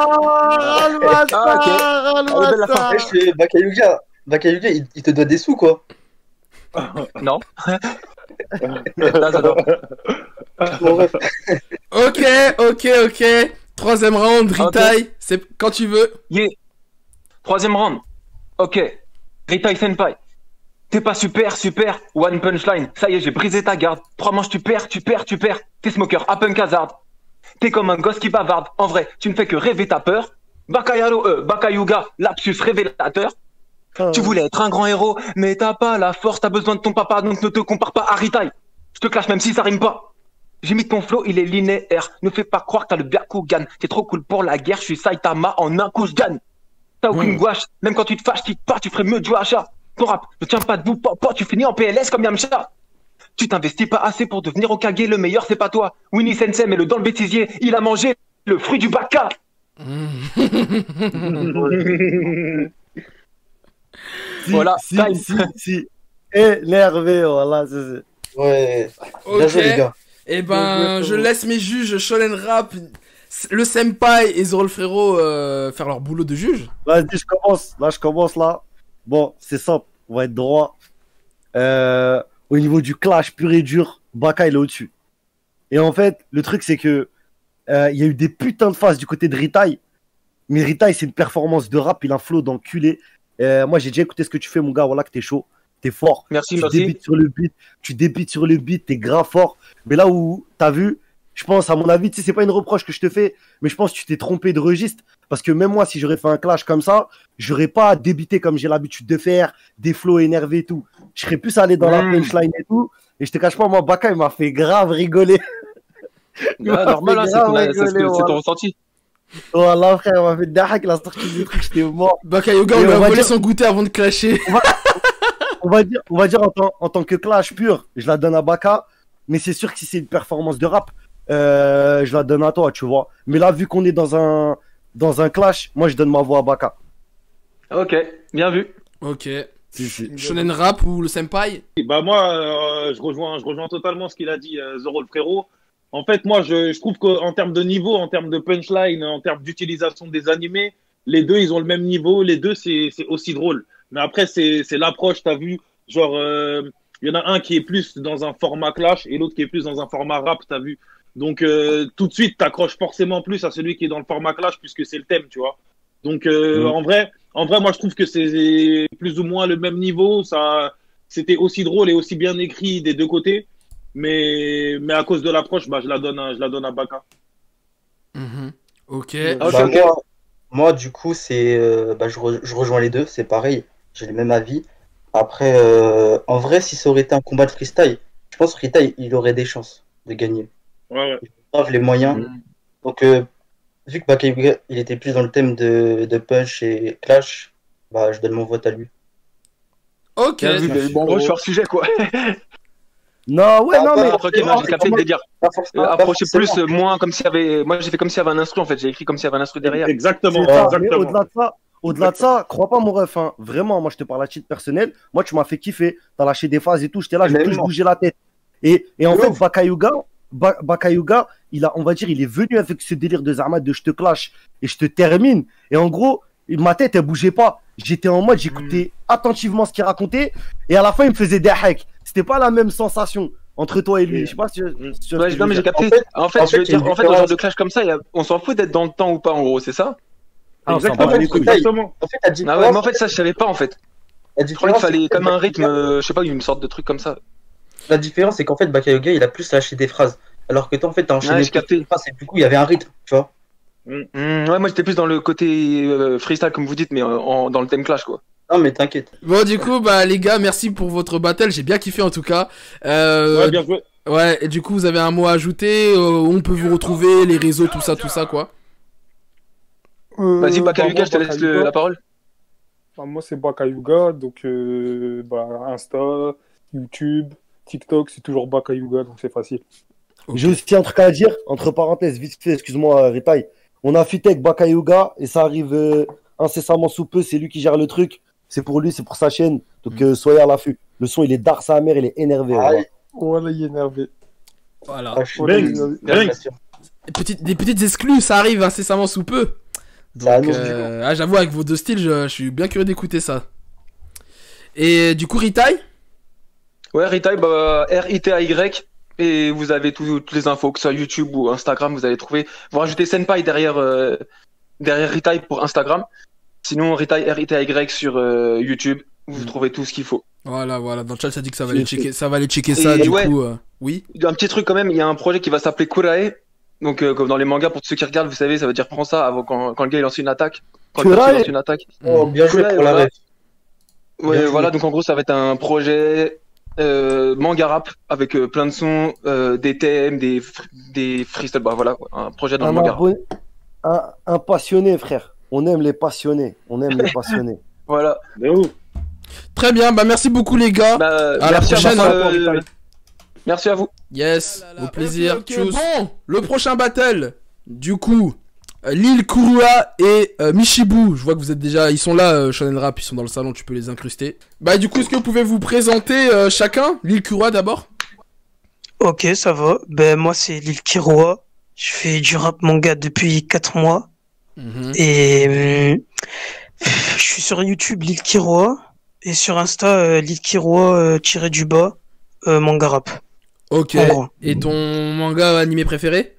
Bakayuga, il te doit des sous, quoi. Non. Là, j'adore. Bon, bref. Ok. Troisième round, Ritaille, c'est quand tu veux. Yeah. Troisième round. Ok. Ritaille Senpai. T'es pas super. One punchline. Ça y est, j'ai brisé ta garde. 3 manches, tu perds. T'es smoker, à punk hazard. T'es comme un gosse qui bavarde. En vrai, tu ne fais que rêver ta peur. Bakayuga, lapsus révélateur. Tu voulais être un grand héros, mais t'as pas la force, t'as besoin de ton papa, donc ne te compare pas à Ritaille. Je te clash même si ça rime pas. J'ai mis ton flow, il est linéaire. Ne fais pas croire que t'as le Byakugan. T'es trop cool pour la guerre, je suis Saitama, en un coup je gagne. T'as aucune gouache, même quand tu te fâches, tu te pars, tu ferais mieux de jouer à chat. Ton rap ne tient pas debout, tu finis en PLS comme Yamcha. Tu t'investis pas assez pour devenir Okage, le meilleur c'est pas toi. Winnie Sensei, mais le dans le bêtisier, il a mangé le fruit du baka. Voilà, si. Énervé, voilà, c'est. Ouais. Ok. Bien joué, les gars. Et ben, je laisse mes juges Shonen Rap, le Senpai et Zoro le frérot faire leur boulot de juge. Vas-y, je commence là. Bon, c'est simple, on va être droit. Au niveau du clash pur et dur, Baka il est au-dessus. Et en fait, le truc c'est que il y a eu des putains de phases du côté de Ritaille. Mais Ritaille, c'est une performance de rap, il a un flow d'enculé. Moi, j'ai déjà écouté ce que tu fais, mon gars. Voilà que t'es chaud, t'es fort. Merci. Tu débites sur le beat, t'es grave fort. Mais là où t'as vu, je pense, à mon avis, tu sais, c'est pas une reproche que je te fais, mais je pense que tu t'es trompé de registre. Parce que même moi, si j'aurais fait un clash comme ça, j'aurais pas débité comme j'ai l'habitude de faire, des flows énervés et tout. Je serais plus allé dans la punchline et tout. Et je te cache pas, moi, Baka, il m'a fait grave rigoler. Normal, c'est ton ressenti. Voilà, frère, il m'a fait dahak, il a sorti des trucs, j'étais mort. Bakayuga, on lui a volé son goûter avant de clasher. On va dire en tant que clash pur, je la donne à Baka. Mais c'est sûr que si c'est une performance de rap, je la donne à toi, tu vois. Mais là, vu qu'on est dans un clash, moi, je donne ma voix à Baka. Ok, bien vu. Ok. Shonen Rap ou le Senpai? Bah moi, je rejoins totalement ce qu'il a dit, Zoro le frérot. En fait, moi, je trouve qu'en termes de niveau, en termes de punchline, en termes d'utilisation des animés, les deux, ils ont le même niveau. Les deux, c'est aussi drôle. Mais après, c'est l'approche, t'as vu. Genre, il y en a un qui est plus dans un format clash et l'autre qui est plus dans un format rap, t'as vu. Donc, tout de suite, t'accroches forcément plus à celui qui est dans le format clash puisque c'est le thème, tu vois. Donc, en vrai, moi, je trouve que c'est plus ou moins le même niveau. Ça, c'était aussi drôle et aussi bien écrit des deux côtés. Mais à cause de l'approche, bah, je la donne à Baka. Ok. Bah, moi, du coup, c'est, je rejoins les deux, c'est pareil, j'ai le même avis. Après, en vrai, si ça aurait été un combat de freestyle, je pense que Rita, il aurait des chances de gagner. Ouais, ouais. Il a grave les moyens. Donc, vu que Bakayuga, il était plus dans le thème de punch et clash, bah, je donne mon vote à lui. Ok. Bien vu, bien vu. Bon, en gros, je suis hors sujet, quoi. Non, ouais, non, mais. Tranquille, non, j'ai capté le délire. Pas forcément. pas Approchez plus, forcément. moins comme s'il y avait. Moi, j'ai fait comme s'il y avait un instru, en fait. J'ai écrit comme s'il y avait un instru derrière. Exactement, C'est ça, mais exactement. au-delà de ça, crois pas mon ref, hein. Vraiment, moi je te parle à titre personnel, moi tu m'as fait kiffer, t'as lâché des phases et tout, j'étais là, j'ai plus bougé la tête. Et en fait, Bakayuga, on va dire, il est venu avec ce délire de Zama de je te clash et je te termine. Et en gros, ma tête, elle bougeait pas. J'étais en mode, j'écoutais attentivement ce qu'il racontait et à la fin, il me faisait des hacks. C'était pas la même sensation entre toi et lui. Je sais pas si tu vois Ouais, ce que non, je mais veux j'ai dire. capté. En fait, je veux dire, en fait, dans le genre de clash comme ça, on s'en fout d'être dans le temps ou pas, en gros, c'est ça? Ah, on s'en Exactement, bat les couilles. exactement. En fait, la Ah différence, ouais, mais en fait, ça, je savais pas, en fait. la Je croyais différence, qu'il fallait c'est que comme un rythme, Bakayuga- je sais pas, une sorte de truc comme ça. La différence, c'est qu'en fait, Bakayuga, il a plus lâché des phrases. Alors que toi, en fait, t'as enchaîné Ouais, j'ai capté. des phrases et du coup, il y avait un rythme, tu vois. Ouais, moi, j'étais plus dans le côté freestyle, comme vous dites, mais dans le thème clash, quoi. Non, mais t'inquiète. Bon, du coup, bah, les gars, merci pour votre battle. J'ai bien kiffé en tout cas. Ouais, bien joué. Ouais, et du coup, vous avez un mot à ajouter. Où on peut vous retrouver, les réseaux, tout ça, quoi. Vas-y, Bakayuga, moi, je te laisse Bakayuga. la parole. Moi, c'est Bakayuga, donc Insta, YouTube, TikTok, c'est toujours Bakayuga, donc c'est facile. Ok. J'ai aussi un truc à dire, entre parenthèses, vite fait, excuse-moi, Ritaï. On a fité avec Bakayuga et ça arrive incessamment sous peu, c'est lui qui gère le truc. C'est pour lui, c'est pour sa chaîne. Donc soyez à l'affût. Le son, il est d'art sa mère, il est énervé. Ah, voilà. Voilà, il est énervé. Voilà. Ah, je suis Voilà, Bang. il est énervé. bien Bang. sûr. Des petites exclus, ça arrive incessamment sous peu. Ça Donc, annonce du j'avoue, avec vos deux styles, je suis bien curieux d'écouter ça. Et du coup, Ritai? Ouais, Ritaï, bah, R-I-T-A-Y. Et vous avez toutes les infos, que ce soit YouTube ou Instagram, vous allez trouver. Vous rajoutez Senpai derrière Ritaï pour Instagram. Sinon, Ritaï, R-I-T-A-Y sur YouTube. Vous trouvez tout ce qu'il faut. Voilà. Dans le chat, ça dit que ça va Je aller sais. checker ça, Et du ouais. coup. Oui. Un petit truc quand même, il y a un projet qui va s'appeler Kurae. Donc, comme dans les mangas, pour ceux qui regardent, vous savez, ça veut dire prends ça avant quand le gars il lance une attaque. Quand le Kurae. perso lance une attaque. Oh, bien joué Ouais, pour la voilà. ref. Ouais, Bien voilà, joué. donc en gros, ça va être un projet manga rap avec plein de sons, des thèmes, des freestyles, bah voilà, quoi, un projet dans le manga rap. Un passionné, frère. On aime les passionnés. On aime les passionnés. Voilà. De ouf. Très bien, bah merci beaucoup, les gars. Bah, À la merci prochaine, vous, merci à vous. Yes, au plaisir. Tchuss. Bon, le prochain battle, du coup, Lil Kurua et Michibu. Je vois que vous êtes déjà, ils sont là, Shonen Rap, ils sont dans le salon, tu peux les incruster. Bah du coup, est-ce que vous pouvez vous présenter chacun? Lil Kurua d'abord. Ok, ça va. Ben, moi, c'est Lil Kiroa. Je fais du rap manga depuis 4 mois. Et je suis sur YouTube Lil Kiroa. Et sur Insta, Lil Kiroa tiré du bas manga rap. Ok. En gros. Et ton manga animé préféré?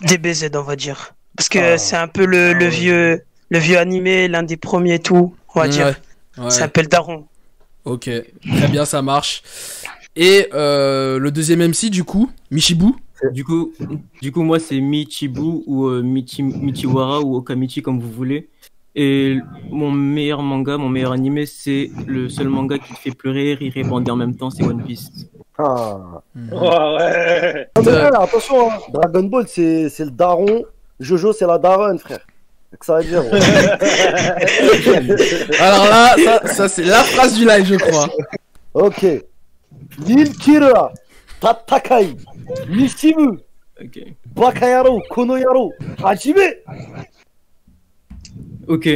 DBZ, on va dire. Parce que Ah. c'est un peu le vieux animé, l'un des premiers et tout, on va dire. Ouais. Ça s'appelle Daron. Ok, très bien, ça marche. Et le deuxième MC, du coup, Michibu. Du coup, moi, c'est Michibu ou Michiwara ou Okamichi, comme vous voulez. Et mon meilleur manga, mon meilleur animé, c'est le seul manga qui te fait pleurer, rire et bander en même temps, c'est One Piece. Ah. Oh, ouais. Ah, mais là, attention, hein. Dragon Ball, c'est le daron. Jojo, c'est la daronne, frère. C'est que ça veut dire. Alors là, ça c'est la phrase du live, je crois. Ok. Lil Kira, Tatakai, Mishibu, Ok. Bakayaro, Konoyaro, Hajime. Ok.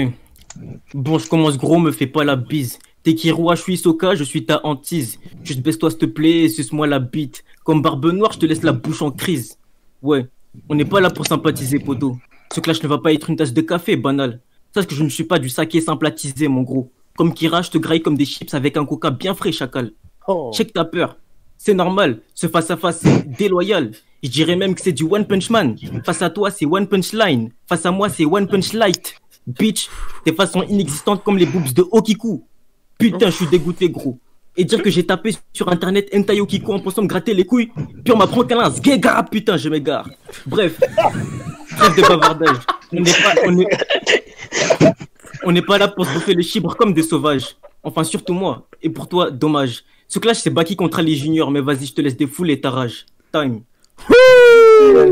Bon, je commence gros, me fais pas la bise. T'es Kiroa, je suis Soka, je suis ta hantise. Juste baisse-toi s'il te plaît et suce-moi la bite. Comme Barbe Noire, je te laisse la bouche en crise. Ouais, on n'est pas là pour sympathiser, poto. Ce clash ne va pas être une tasse de café, banal. Sache que je ne suis pas du saké simple à teaser, mon gros. Comme Kira, je te graille comme des chips avec un coca bien frais, chacal. Oh. Check ta peur. C'est normal, ce face-à-face, c'est déloyal. Je dirais même que c'est du One Punch Man. Face à toi, c'est One Punch Line. Face à moi, c'est One Punch Light. Bitch, tes façons inexistantes comme les boobs de Okiku. Putain, je suis dégoûté, gros. Et dire que j'ai tapé sur internet Hentai Okiku en pensant me gratter les couilles, puis on m'apprend qu'un lance. Gégara, putain, je m'égare. Bref, trêve de bavardage. On n'est pas là pour se bouffer les chibres comme des sauvages. Enfin, surtout moi. Et pour toi, dommage. Ce clash, c'est Baki contre les juniors, mais vas-y, je te laisse défouler ta rage. Time.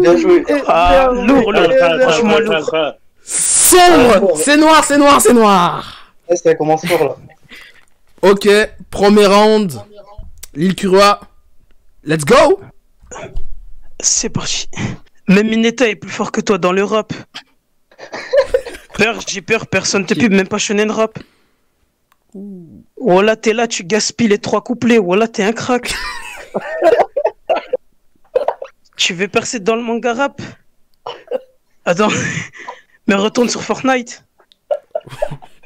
Bien joué. Ah, lourd, franchement lourd. Sombre. C'est noir, c'est noir, c'est noir. Ouais, ça commence fort là. Ok, premier round. Lil Kurwa. Let's go. C'est parti. Même Mineta est plus fort que toi dans le rap. J'ai peur, personne te pub, même pas Shonen Rap. Voilà, t'es là, tu gaspilles les 3 couplets. Voilà, t'es un crack. Tu veux percer dans le manga rap? Attends, mais retourne sur Fortnite.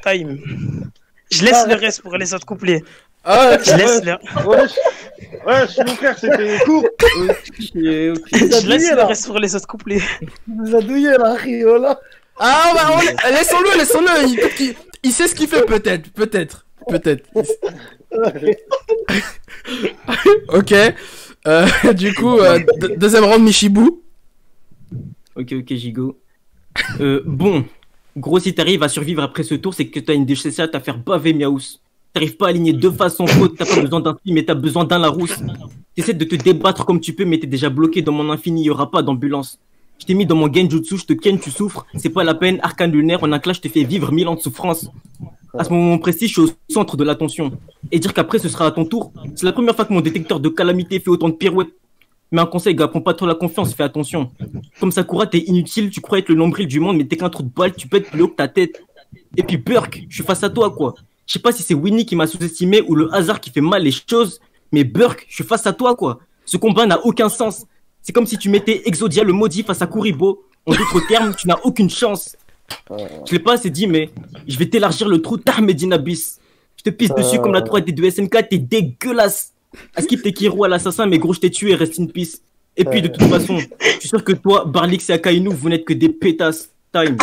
Time. Je laisse le reste pour les autres couplets. Ah, Je laisse le... Ouais, mon frère, c'était court. Je laisse le reste pour les autres couplets. Il nous a douillé là, Rio là. Ah, bah, laissons-le, laissons-le. Il sait ce qu'il fait, peut-être. Ok. Du coup, deuxième round, Michibu. Ok, Gigo. Bon, gros, si t'arrives à survivre après ce tour, c'est que t'as une DCC à faire baver Miaous. T'arrives pas à aligner 2 façons fautes, t'as pas besoin d'un film, mais t'as besoin d'un Larousse. T'essaies de te débattre comme tu peux, mais t'es déjà bloqué dans mon infini, y'aura pas d'ambulance. Je t'ai mis dans mon genjutsu, je te ken, tu souffres. C'est pas la peine, arcane lunaire, en un clash, je te fais vivre 1000 ans de souffrance. À ce moment précis, je suis au centre de l'attention. Et dire qu'après, ce sera à ton tour. C'est la première fois que mon détecteur de calamité fait autant de pirouettes. Mais un conseil, gars, prends pas trop la confiance, fais attention. Comme Sakura, t'es inutile, tu crois être le nombril du monde, mais t'es qu'un trou de balle, tu pètes plus haut que ta tête. Et puis Burk, je suis face à toi, quoi. Je sais pas si c'est Winnie qui m'a sous-estimé ou le hasard qui fait mal les choses, mais Burk, je suis face à toi, quoi. Ce combat n'a aucun sens. C'est comme si tu mettais Exodia le maudit face à Kuribo. En d'autres termes, tu n'as aucune chance. Je l'ai pas assez dit, mais je vais t'élargir le trou Medinabis. Je te pisse dessus comme la 3D de SNK, t'es dégueulasse. Askip t'es Kiro à l'assassin, mais gros, je t'ai tué, reste in peace. Et puis, de toute façon, je suis sûr que toi, Barlix et Akainu, vous n'êtes que des pétasses. Time.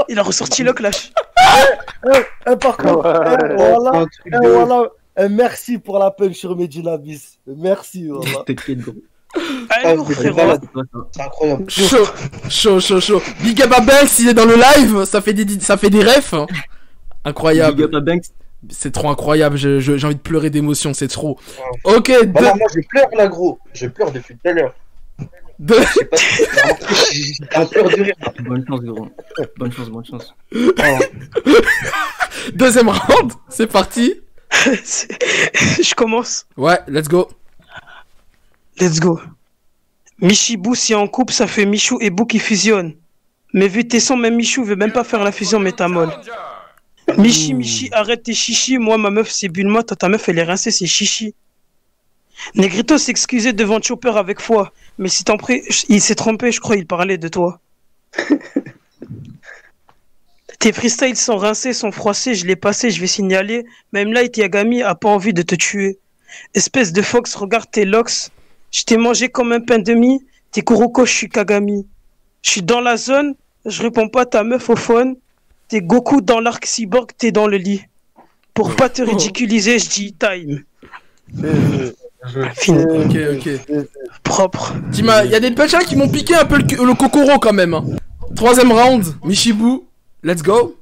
Il a ressorti le clash. Par contre, voilà, merci pour la punch sur Medinabis. Merci, voilà. T'inquiète, gros. Ah, lourd, frérot. C'est incroyable. Chaud. Big up à Banks, il est dans le live, ça fait des refs. Incroyable. Big up à Banks. C'est trop incroyable, j'ai envie de pleurer d'émotion, c'est trop. Ok, Bah, moi je pleure là, gros. Je pleure depuis tout à l'heure. Je sais pas si j'ai un pleur de rire. Bonne chance, gros. Bonne chance. Deuxième round, c'est parti. Je commence. Ouais, let's go. Michibu, si en couple, ça fait Michou et Bou qui fusionnent. Mais vu tes sons, même Michou veut même pas faire la fusion métamol. Michi, arrête tes chichis. Moi, ma meuf, c'est Bulma. Toi, ta meuf, elle est rincée, c'est chichi. Negrito s'excusait devant Chopper avec foi. Mais il s'est trompé, je crois, il parlait de toi. Tes freestyles sont rincés, sont froissés, je l'ai passé, je vais signaler. Même Light Yagami a pas envie de te tuer. Espèce de fox, regarde tes locks. Je t'ai mangé comme un pain de mie. T'es Kuroko, je suis Kagami. Je suis dans la zone, je réponds pas ta meuf au phone. T'es Goku dans l'arc cyborg, t'es dans le lit. Pour pas te ridiculiser, je dis time. Fini. Ok. Propre. Il y a des punchlines qui m'ont piqué un peu le Kokoro quand même. Hein. Troisième round, Michibu, let's go.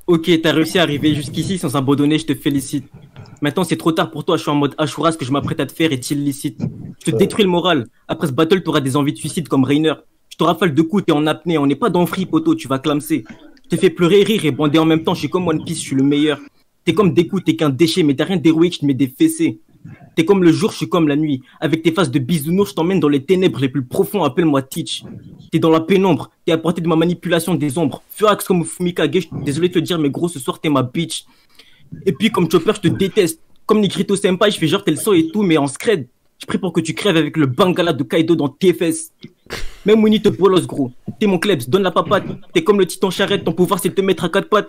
Ok, t'as réussi à arriver jusqu'ici sans abandonner, je te félicite. Maintenant c'est trop tard pour toi, je suis en mode Ashura, ce que je m'apprête à te faire est illicite. Je te détruis le moral. Après ce battle, t'auras des envies de suicide comme Rainer. Je te rafale de coups, t'es en apnée, on n'est pas dans Free Poto, tu vas clamser. Je te fais pleurer, rire et bander en même temps, je suis comme One Piece, je suis le meilleur. T'es comme Deku, t'es qu'un déchet, mais t'as rien d'héroïque, je te mets des fessées. T'es comme le jour, je suis comme la nuit. Avec tes faces de bisounours, je t'emmène dans les ténèbres les plus profonds, appelle-moi Teach. T'es dans la pénombre, t'es à portée de ma manipulation des ombres. Furax comme Fumikage, je suis désolé de te le dire, mais gros, ce soir, t'es ma bitch. Et puis, comme Chopper, je te déteste. Comme Negrito Senpai, je fais genre t'es le sang et tout, mais en scred. Je prie pour que tu crèves avec le bangala de Kaido dans tes fesses. Même Winnie te bolos, gros. T'es mon klebs, donne la papate. T'es comme le titan charrette, ton pouvoir c'est de te mettre à 4 pattes.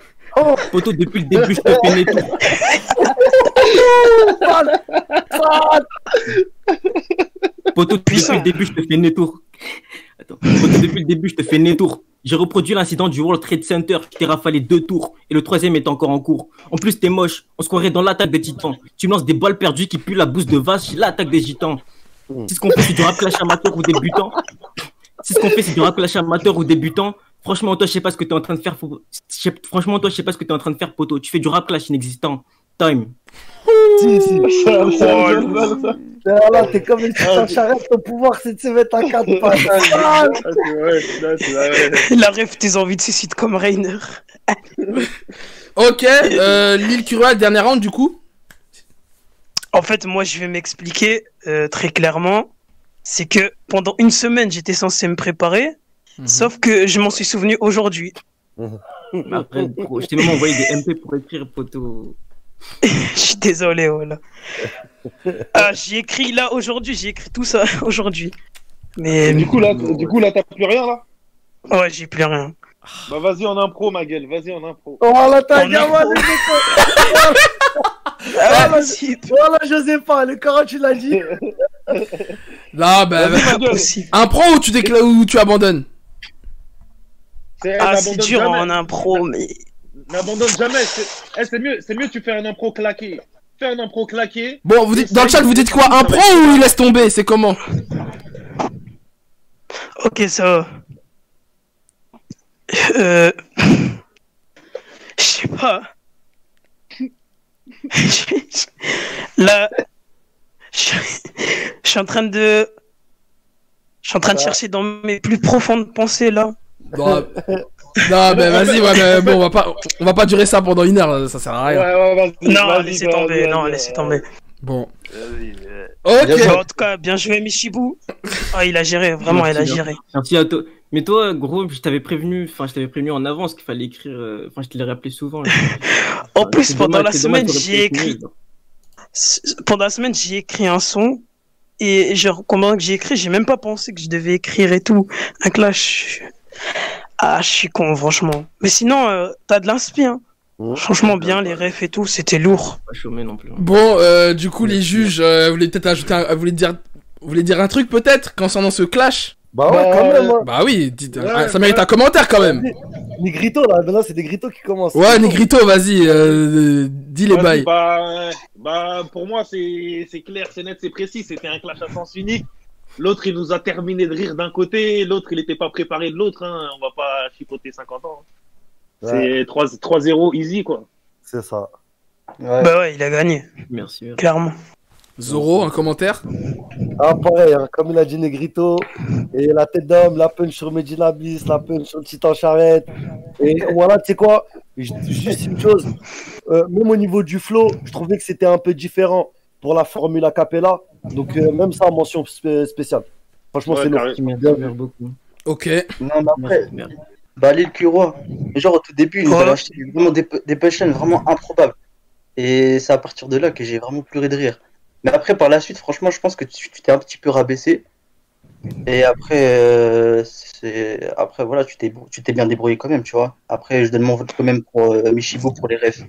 Poto, depuis le début, je te fais mes tours. Poto, depuis le début, je te fais mes tours. Attends. Poto, depuis le début, je te fais mes tours. J'ai reproduit l'incident du World Trade Center, je t'ai rafalé 2 tours, et le 3e est encore en cours. En plus, t'es moche, on se croirait dans l'attaque des titans. Tu me lances des balles perdues qui puent la bouse de vache, l'attaque des gitans. C'est ce qu'on fait, c'est du rap clash amateur ou débutant. C'est ce qu'on fait, c'est du rap clash amateur ou débutant. Franchement, toi, je sais pas ce que t'es en train de faire. Franchement, toi, je sais pas ce que t'es en train de faire, poto. Tu fais du rap clash inexistant. Time. Si. Là, t'es comme une petite charrette, ton pouvoir, c'est de se mettre à 4 pattes. La rêve, tes envies de suicide comme Rainer. Ok, Lil Kira, dernier round du coup. En fait, moi, je vais m'expliquer très clairement. C'est que pendant une semaine, j'étais censé me préparer, sauf que je m'en suis souvenu aujourd'hui. Après, je t'ai même envoyé des MP pour écrire, poto. Je suis désolé, voilà. J'ai écrit là aujourd'hui, j'ai écrit tout ça aujourd'hui. Mais Du coup, là, t'as plus rien, là? ouais, j'ai plus rien. Bah, vas-y en impro, ma gueule. Vas-y en impro. Oh là, t'as un On gamin, voilà, j'osais pas, le corps, tu l'as dit. Non, bah, un pro ou tu déclares ou tu abandonnes? C'est dur en impro, mais. N'abandonne jamais. C'est mieux, tu fais un impro claqué. Fais un impro claqué. Bon, vous dites, dans le chat, vous dites quoi? Un pro ou il laisse tomber? C'est comment? Ok, ça va. Je sais pas. Là, je suis en train de. Je suis en train de chercher dans mes plus profondes pensées là. Non, mais vas-y, ouais, mais bon, on va pas durer ça pendant 1 heure, ça sert à rien. Non, laissez tomber, non, laissez tomber. Bon. Ok. En tout cas, bien joué Michibu. Ah, il a géré, vraiment, il a géré. Merci à toi. Mais toi, gros, je t'avais prévenu en avance qu'il fallait écrire. Enfin, je te l'ai rappelé souvent. En plus, pendant la semaine, j'ai écrit. Pendant la semaine, j'ai écrit un son. Et genre, pendant que j'ai écrit, j'ai même pas pensé que je devais écrire et tout. Un clash. Ah, je suis con, franchement. Mais sinon, t'as de l'inspi, hein. Franchement, bien, les refs et tout, c'était lourd. Pas chômé non plus. Bon, du coup, les juges, vous voulez peut-être ajouter vous voulez dire un truc peut-être concernant ce clash? Bah ouais, quand même. Hein. Bah oui, dites, ça mérite un commentaire quand même. Negrito, là, maintenant c'est Negrito qui commence. Ouais, Negrito, vas-y, dis les bails. Bah, pour moi, c'est clair, c'est net, c'est précis. C'était un clash à sens unique. L'autre, il nous a terminé de rire d'un côté. L'autre, il était pas préparé de l'autre. Hein. On va pas chipoter 50 ans. Ouais. C'est 3-0 easy, quoi. C'est ça. Ouais. Bah ouais, il a gagné. Merci. Clairement. Zoro, un commentaire? Ah, pareil, hein, comme il a dit Negrito, et la tête d'homme, la punch sur Medjinabis, la punch sur le Titan Charrette. Et voilà, tu sais quoi, juste une chose, même au niveau du flow, je trouvais que c'était un peu différent pour la formule a cappella. Donc, même ça, mention spéciale. Franchement, c'est lourd. Beaucoup. Ok. Non, mais après, bah, Lil Kira, genre au tout début, il nous a acheté vraiment des punchlines vraiment improbables. Et c'est à partir de là que j'ai vraiment pleuré de rire. Mais après, par la suite, franchement, je pense que tu t'es un petit peu rabaissé. Et après, après voilà, tu t'es bien débrouillé quand même, tu vois. Après, je donne mon vote quand même pour Michibu pour les refs.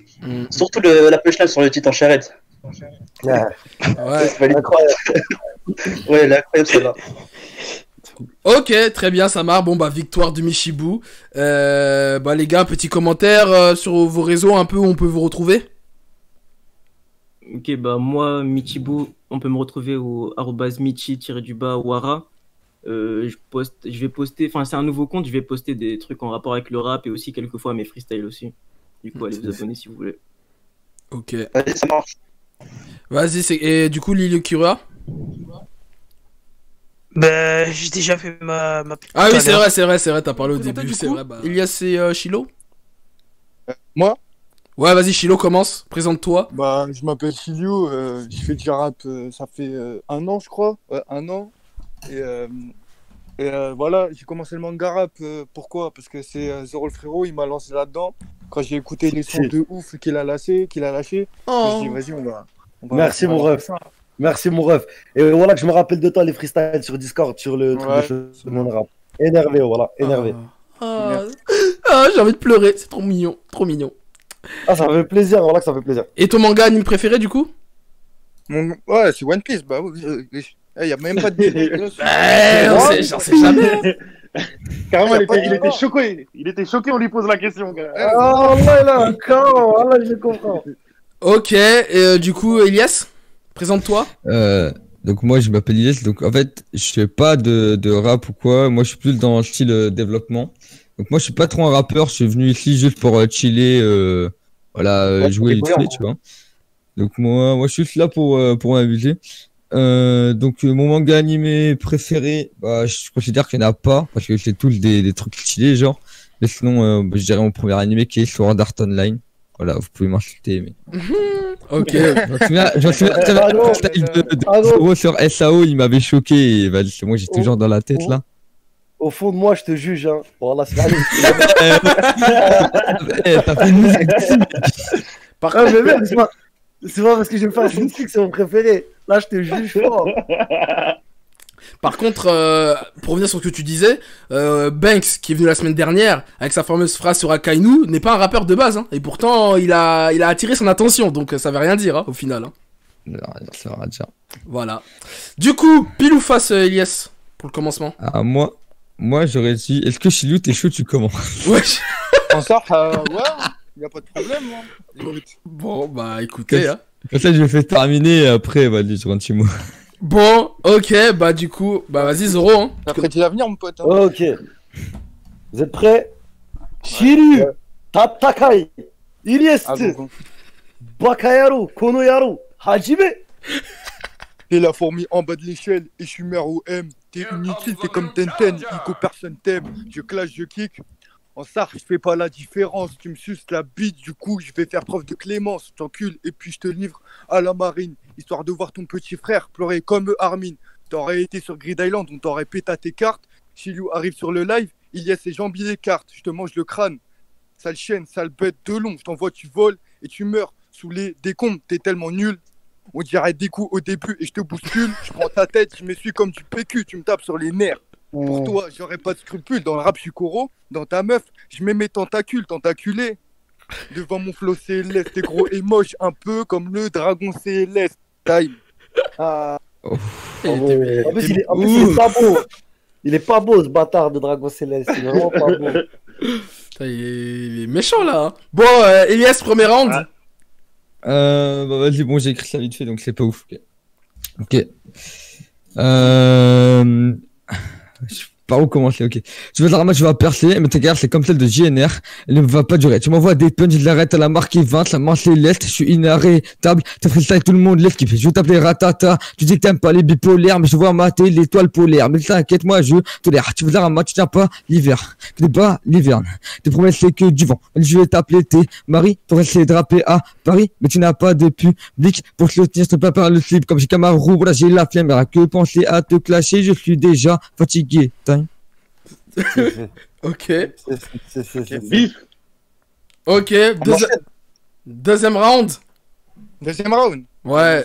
Surtout la punchline sur le Titan Charrette. Ouais, c'est incroyable. Ouais, elle est incroyable celle-là. Ok, très bien, ça marche. Bon, bah, victoire du Michibu. Bah, les gars, petit commentaire sur vos réseaux un peu où on peut vous retrouver. Ok, bah moi, Michibu, on peut me retrouver au @michi_wara. Je vais poster, enfin c'est un nouveau compte, je vais poster des trucs en rapport avec le rap et aussi quelquefois mes freestyles aussi. Du coup, allez vous abonner si vous voulez. Ok. Allez, ça marche. Vas-y, et du coup, Lil Kira? Bah, j'ai déjà fait ma Ah oui, c'est vrai, t'as parlé au début, c'est vrai. Bah... Ilias et Chilo? Moi? Ouais, vas-y, Chilo, commence, présente-toi. Bah, je m'appelle Chilio, je fais du rap, ça fait 1 an, je crois. Ouais, 1 an. Et voilà, j'ai commencé le manga rap. Pourquoi? Parce que c'est Zoro le frérot, il m'a lancé là-dedans. Quand j'ai écouté les sons de ouf qu'il a lâché, je me suis dit, vas-y, on va Merci, mon ref. Merci, mon ref. Et voilà que je me rappelle de toi, les freestyles sur Discord, sur le truc de mon rap. Énervé, voilà, énervé. J'ai envie de pleurer, c'est trop mignon, trop mignon. Ah, ça fait plaisir, voilà que ça fait plaisir. Et ton manga anime préféré, du coup? Ouais, c'est One Piece, bah oui. Il y a même pas de... j'en sais jamais. Carrément, il était choqué. Il était choqué, on lui pose la question. Oh là, quand là, je comprends. Ok, et du coup, Elias, présente-toi. Donc moi, je m'appelle Elias. Donc en fait, je fais pas de rap ou quoi. Moi, je suis plus dans le style développement. Donc moi je suis pas trop un rappeur, je suis venu ici juste pour chiller, jouer vite fait, tu vois. Donc moi je suis juste là pour m'amuser. Donc mon manga animé préféré, je considère qu'il n'y en a pas parce que c'est tous des trucs stylés genre. Mais sinon je dirais mon premier animé qui est Sword Art Online. Voilà, vous pouvez m'insulter mais. Ok. Je me souviens très bien le style de Zoro sur SAO, il m'avait choqué et c'est moi j'ai toujours dans la tête là. Au fond de moi, je te juge, hein. Voilà, c'est T'as fait une Par contre, mais même, c'est pas parce que j'aime pas Shinsuke que c'est mon préféré. Là, je te juge fort. Par contre, pour revenir sur ce que tu disais, Banks, qui est venu la semaine dernière, avec sa fameuse phrase sur Akainu, n'est pas un rappeur de base, hein. Et pourtant, il a attiré son attention, donc ça veut rien dire, hein, au final. Hein. Non, ça va dire. Voilà. Du coup, pile ou face, Elias, pour le commencement? Ah, moi, j'aurais dit, est-ce que Chilou, t'es chaud, tu commences? Ouais. On sort, ouais, y a pas de problème, hein. Bon, bah, écoutez, hein. Comme ça, je vais faire terminer et après, vas-y, sur un petit mot. Bon, ok, bah, du coup, bah, vas-y, Zoro, hein. T'as prêté l'avenir, mon pote, hein. Ok. Vous êtes prêts? Shiryu, Tatakai, Iliest, Bakayaru, Konoyaru, Hajime. T'es la fourmi en bas de l'échelle et je suis mère au M. T'es inutile, t'es comme Tenten, Ico, personne t'aime. Je clash, je kick. En ça, je fais pas la différence. Tu me suces la bite, du coup, je vais faire preuve de clémence. Je t'encule et puis je te livre à la marine. Histoire de voir ton petit frère pleurer comme Armin. T'aurais été sur Grid Island, on t'aurait pété tes cartes. Chilou arrive sur le live, il y a ses jambes, les cartes. Je te mange le crâne. Sale chienne, sale bête de long. Je t'envoie, tu voles et tu meurs sous les décombres. T'es tellement nul. On dirait des coups au début et je te bouscule. Je prends ta tête, je m'essuie comme du PQ. Tu me tapes sur les nerfs. Pour toi, j'aurais pas de scrupules. Dans le rap, je suis Koro. Dans ta meuf, je mets mes tentacules, tentaculés. Devant mon flow céleste, t'es gros et moche, un peu comme le dragon céleste. Time. En plus, il est pas beau. Il est pas beau, ce bâtard de dragon céleste. Il est vraiment pas beau. Putain, il est méchant, là. Hein. Bon, Elias, premier round. Bah vas-y, bon, j'ai écrit ça vite fait, donc c'est pas ouf. Ok. Par où commencer? Ok. Tu veux la ramasse, je vais percer, mais ta guerre, c'est comme celle de JNR. Elle ne va pas durer. Tu m'envoies des punches, je l'arrête à la marque 20, la manche céleste, je suis inarrêtable. T'as freestyle, tout le monde l'esquive. Je vais t'appeler Ratata. Tu dis que t'aimes pas les bipolaires, mais je vois mater l'étoile polaire. Mais t'inquiète, moi, je tolère. Tu veux la ramasse, tu tiens pas l'hiver. Tu n'es pas l'hiverne. Tes promesses, c'est que du vent. Je vais t'appeler tes maris pour essayer de rapper à Paris, mais tu n'as pas de public pour te le tenir, je te prépare le slip. Comme j'ai Camarou, voilà, j'ai la flemme, à que penser à te clasher, je suis déjà fatigué. Ok. Bif. Ok, deuxième round. Deuxième round. Ouais.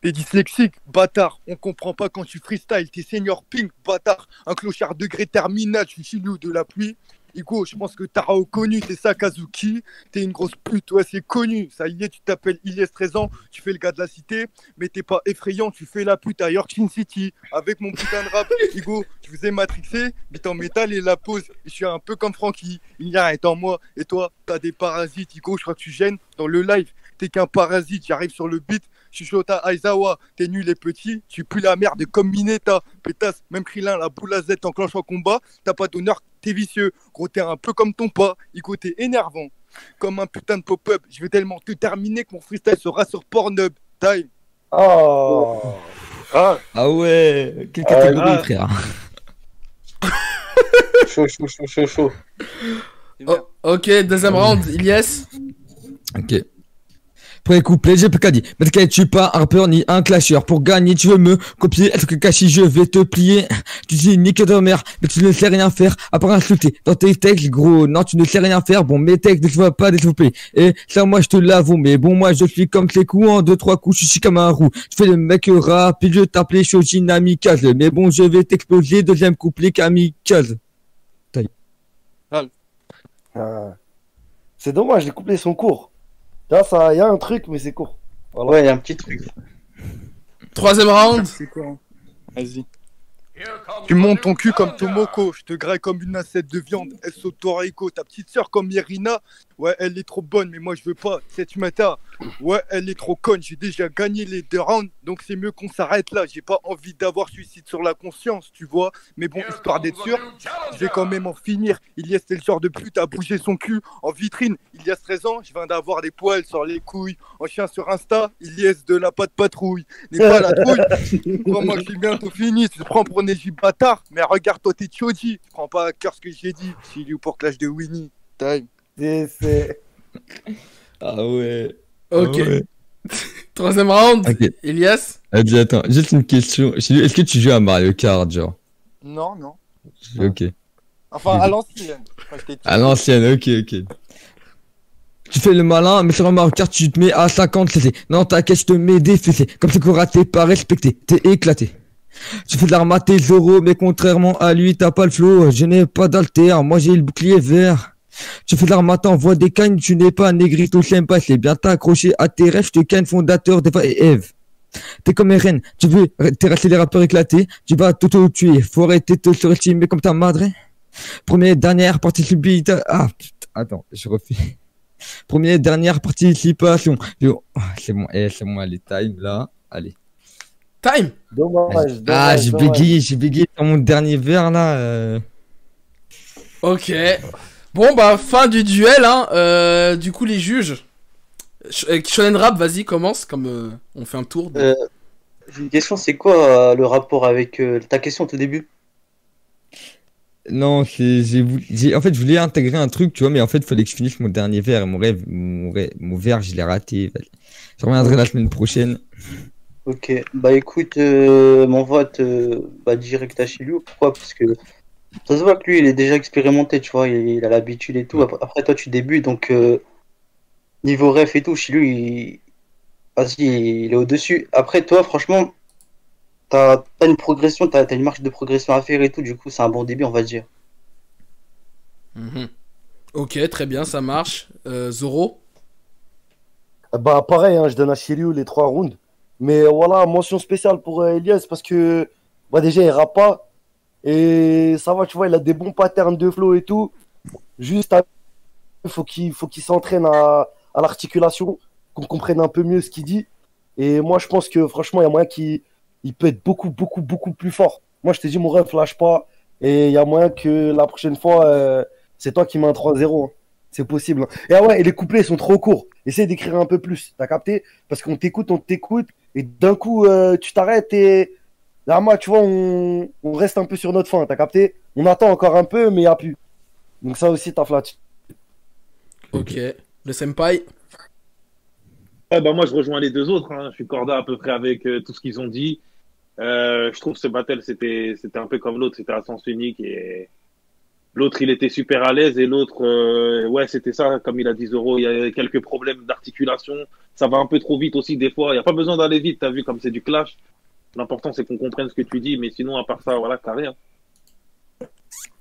T'es dyslexique, bâtard. On comprend pas quand tu freestyle. T'es senior pink, bâtard. Un clochard degré terminal. Je suis Chilou de la pluie. Igo, je pense que t'as reconnu, t'es Sakazuki, t'es une grosse pute, ouais c'est connu, ça y est, tu t'appelles Ilias 13 ans, tu fais le gars de la cité, mais t'es pas effrayant, tu fais la pute à Yorkshire City, avec mon putain de rap, Igo, je vous ai matrixé, bite en métal et la pose, je suis un peu comme Francky, il n'y a rien en moi, et toi, t'as des parasites, Igo, je crois que tu gênes dans le live, t'es qu'un parasite, j'arrive sur le beat, je suis Shota Aizawa, t'es nul et petit, tu pues la merde comme Mineta, pétasse, même Krillin, la boule à Z t'enclenche en combat, t'as pas d'honneur, t'es vicieux, gros t'es un peu comme ton pas, Igo t'es énervant, comme un putain de pop-up, je vais tellement te terminer que mon freestyle sera sur Pornhub, time. Oh. Ah ouais, quelle catégorie frère. Chaud. Oh, ok, deuxième round, Ilias. Ok. Premier couplet, j'ai pas dit. Mais t'inquiète, je suis pas un rappeur ni un clasheur. Pour gagner, tu veux me copier. Est-ce que cachi, je vais te plier. Tu dis nique ta mère, mais tu ne sais rien faire à part insulter. Dans tes textes, gros, non, tu ne sais rien faire. Bon, mes textes ne se voient pas développer. Et ça, moi, je te l'avoue. Mais bon, moi, je suis comme ces coups en 2-3 coups. Je suis comme un roux. Je fais le mec rapide, je t'appelais Shojin Amikaze. Mais bon, je vais t'exploser. Deuxième couplet, Kamikaze. C'est dommage, les couplets sont courts. Là, ça, y a un truc, mais c'est court. Voilà. Ouais, y a un petit truc. Troisième round. C'est quoi hein. Vas-y. Tu montes ton cul comme Tomoko, je te graille comme une assiette de viande. Elle saute au haricot, ta petite sœur comme Irina. Ouais, elle est trop bonne, mais moi je veux pas. Cette mata, ouais, elle est trop conne. J'ai déjà gagné les 2 rounds, donc c'est mieux qu'on s'arrête là. J'ai pas envie d'avoir suicide sur la conscience, tu vois. Mais bon, histoire d'être sûr, je vais quand même en finir. Ilyes, c'est le genre de pute à bouger son cul en vitrine. Il y a 13 ans, je viens d'avoir des poils sur les couilles. En chien sur Insta, Ilyes de la patte patrouille. N'est pas la trouille. Crois-moi que je suis bientôt fini. Tu te prends pour Neji bâtard, mais regarde-toi tes chodis. Tu prends pas à cœur ce que j'ai dit. J'ai lu pour clash de Winnie. Time. Ah ouais. Ok. Ah ouais. Troisième round, Ok. Elias. Dis, attends, juste une question. Est-ce que tu joues à Mario Kart, genre? Non, non. Ok. Enfin, à l'ancienne. Quand j'étais petit. À l'ancienne, ok. Tu fais le malin, mais sur un Mario Kart, tu te mets à 50 cc. Non, t'inquiète, je te mets des fessées. Comme c'est qu'on raté, pas respecté. T'es éclaté. Tu fais de l'arme à tes Zoro, mais contrairement à lui, t'as pas le flow. Je n'ai pas d'alter, moi j'ai le bouclier vert. Tu fais de l'arme à t'envoies des cannes, tu n'es pas Negrito Shenpai. C'est bien t'accrocher à tes rêves, je te canne fondateur d'Eva et Eve. T'es comme Eren, tu veux terrasser les rappeurs éclatés, tu vas t'auto-tuer. Faut arrêter de te surestimer comme ta madre. Première, dernière participation. Ah, putain, attends, je refais. Première, dernière participation. C'est bon, c'est bon, allez, time, là, allez. Time. Dommage. Ah, j'ai bégayé sur mon dernier verre, là. Ok. Bon, bah, fin du duel, hein. Du coup, les juges. Shonen Rap, vas-y, commence, comme on fait un tour. J'ai une question, c'est quoi le rapport avec ta question au tout début? Non, en fait, je voulais intégrer un truc, tu vois, mais en fait, il fallait que je finisse mon dernier verre. Et mon verre, je l'ai raté. Je reviendrai la semaine prochaine. Ok, bah écoute, mon vote direct à Chilou. Pourquoi? Parce que ça se voit que lui, il est déjà expérimenté, tu vois, il a l'habitude et tout. Après, toi, tu débutes, donc niveau ref et tout, Chilou, il est au-dessus. Après, toi, franchement, t'as une progression, t'as une marge de progression à faire et tout, du coup, c'est un bon début, on va dire. Ok, très bien, ça marche. Zoro. Bah pareil, hein, je donne à Shiryu les 3 rounds. Mais voilà, mention spéciale pour Elias parce que bah, déjà il rappe pas. Et ça va, tu vois, il a des bons patterns de flow et tout. Juste, il faut qu'il s'entraîne à l'articulation, qu'on comprenne un peu mieux ce qu'il dit. Et moi, je pense que franchement, il y a moyen qu'il peut être beaucoup plus fort. Moi, je te dis, mon ref, lâche pas. Et il y a moyen que la prochaine fois, c'est toi qui mets un 3-0. Hein. C'est possible. Hein. Et ah ouais, et les couplets sont trop courts. Essaye d'écrire un peu plus. T'as capté? Parce qu'on t'écoute. Et d'un coup, tu t'arrêtes et là, moi, tu vois, on reste un peu sur notre fin. T'as capté? On attend encore un peu, mais il n'y a plus. Donc ça aussi, t'as flat. Ok. Le senpai. Ouais, bah moi, je rejoins les deux autres. Hein. Je suis corda à peu près avec tout ce qu'ils ont dit. Je trouve que ce battle, c'était un peu comme l'autre. C'était à sens unique. Et l'autre, il était super à l'aise. Et l'autre, ouais, c'était ça. Comme il a dit Zoro, il y a quelques problèmes d'articulation. Ça va un peu trop vite aussi des fois. Il n'y a pas besoin d'aller vite. T'as vu comme c'est du clash. L'important, c'est qu'on comprenne ce que tu dis. Mais sinon, à part ça, voilà, carré. Hein.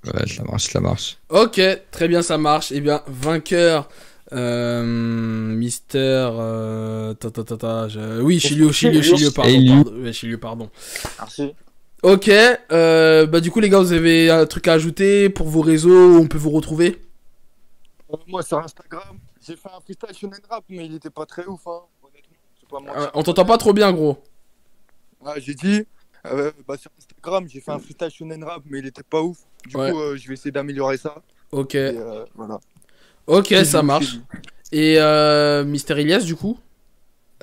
Ouais, ça marche. Ok, très bien, ça marche. Eh bien, vainqueur... Mister oui, Shiryu, pardon. Merci. Ok, bah du coup les gars, vous avez un truc à ajouter pour vos réseaux où on peut vous retrouver? Moi sur Instagram, j'ai fait un freestyle Shonen Rap, mais il était pas très ouf, hein, honnêtement. Je vais pas mentir. On t'entend pas trop bien, gros. Ah, j'ai dit, sur Instagram, j'ai fait un freestyle Shonen Rap, mais il était pas ouf. Du coup, je vais essayer d'améliorer ça. Ok. Et, voilà. Ok, ça marche. Et Mister Elias, du coup?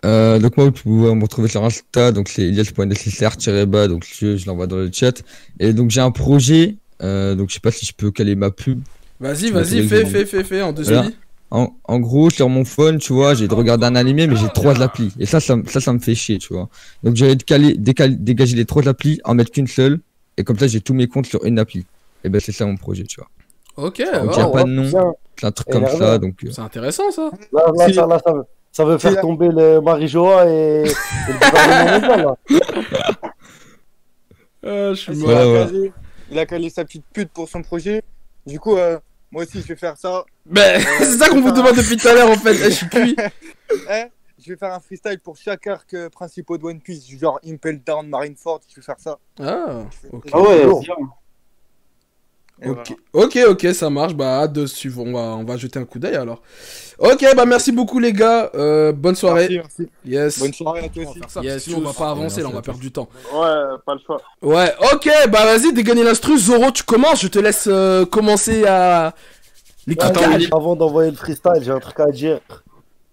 Donc moi, vous pouvez me retrouver sur Insta, donc c'est elias.necessaire-bas, donc je l'envoie dans le chat. Et donc j'ai un projet, donc je sais pas si je peux caler ma pub. Vas-y, fais, en 2 secondes. En gros, sur mon phone, tu vois, j'ai de regarder un animé, mais j'ai 3 applis. Et ça me fait chier, tu vois. Donc j'allais dégager les 3 applis, en mettre qu'une seule, et comme ça j'ai tous mes comptes sur une appli. Et ben c'est ça mon projet, tu vois. Ok, donc il n'y a pas de nom, c'est un truc comme ça, donc... C'est intéressant, ça. Là, ça veut faire tomber le Marie-Joa et le gouvernement mondial, là. Je suis mort. Il a calé sa petite pute pour son projet. Du coup, moi aussi, je vais faire ça. C'est ça qu'on vous demande depuis tout à l'heure, en fait. Je suis cuit. je vais faire un freestyle pour chaque arc principal de One Piece, genre Impel Down, Marineford, je vais faire ça. Ah, ok. Ah ouais, Lourd. bien. Et Ok, voilà. ok, ça marche. Bah, hâte de suivre. On va jeter un coup d'œil alors. Ok, bah merci beaucoup les gars. Bonne soirée. Merci, merci. Yes. Bonne soirée à toi On va aussi. faire ça, parce que sinon on va pas avancer là, on va perdre du temps. Ouais, pas le choix. Ouais, ok, bah vas-y, dégagner l'instru. Zoro, tu commences. Je te laisse commencer à. Les craquages. Avant d'envoyer le freestyle, j'ai un truc à dire.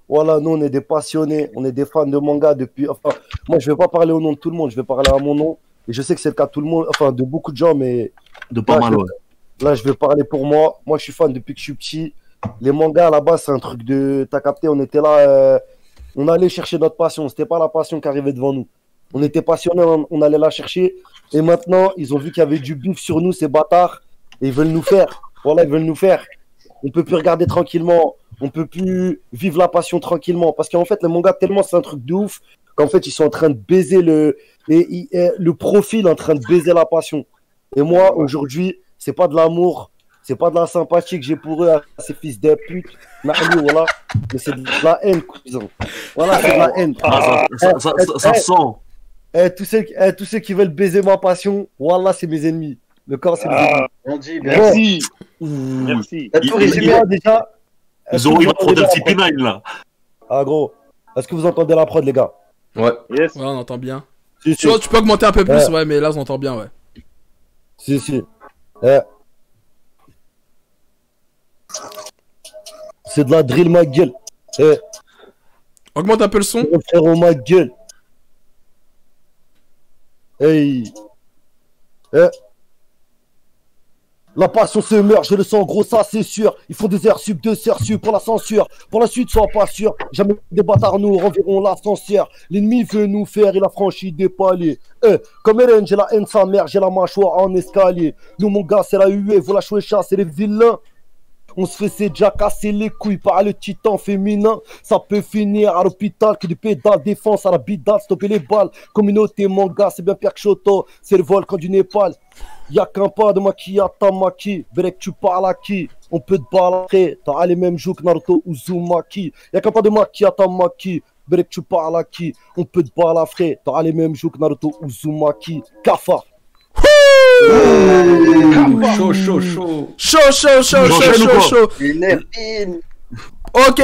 Voilà, nous on est des passionnés, on est des fans de manga depuis. Enfin, moi je vais pas parler au nom de tout le monde, je vais parler à mon nom. Et je sais que c'est le cas de tout le monde, enfin de beaucoup de gens, mais De pas mal, ouais. là je vais parler pour moi. Moi je suis fan depuis que je suis petit. Les mangas à la base c'est un truc de. T'as capté, on était là, on allait chercher notre passion. C'était pas la passion qui arrivait devant nous. On était passionnés, on allait la chercher. Et maintenant, ils ont vu qu'il y avait du bif sur nous, ces bâtards. Et ils veulent nous faire. Voilà, ils veulent nous faire. On peut plus regarder tranquillement. On peut plus vivre la passion tranquillement. Parce qu'en fait, les mangas, tellement c'est un truc de ouf qu'en fait, ils sont en train de baiser le profil, en train de baiser la passion. Et moi, aujourd'hui, c'est pas de l'amour, c'est pas de la sympathie que j'ai pour eux, ces fils de pute. Nahli, voilà. Mais c'est de la haine, cousin. Voilà, c'est de la haine. Ça sent. Tous ceux qui veulent baiser ma passion, voilà, c'est mes ennemis. Le corps, c'est mes ennemis. On dit, Merci. Bon. Merci. T'as tout résumé. Moi, déjà. Zoro, il va prendre le CP9 là. Ah, gros. Est-ce que vous entendez la prod, les gars? Ouais. Yes. Ouais, on entend bien. Si, Tu vois, tu peux augmenter un peu plus, Ouais. ouais, mais là, on entend bien, ouais. Si. C'est de la drill, ma gueule. Augmente un peu le son. Frérot, ma gueule. Hey. La passion se meurt, je le sens gros, ça c'est sûr. Ils font des heures sub, 2 heures sub pour la censure. Pour la suite, sois pas sûr. Jamais des bâtards nous renverront l'ascenseur. L'ennemi veut nous faire, il a franchi des paliers. Comme Eren, j'ai la haine sa mère, j'ai la mâchoire en escalier. Nous, mon gars, c'est la huée, voilà Chouécha, c'est les vilains. On se fait déjà casser les couilles par le titan féminin. Ça peut finir à l'hôpital que du pédale défense à la bidale, stopper les balles. Communauté manga, c'est bien pire que Shoto, c'est le volcan du Népal. Y'a qu'un pas de maquille à Tamaki. Berek, tu parles à qui? On peut te balancer. T'as les mêmes joues que Naruto Uzumaki. Y'a qu'un pas de maquille à Tamaki. Berek, tu parles à qui? On peut te balancer. T'as les mêmes joues que Naruto Uzumaki. Kafa. Chaud. Chaud. Une épine. Ok,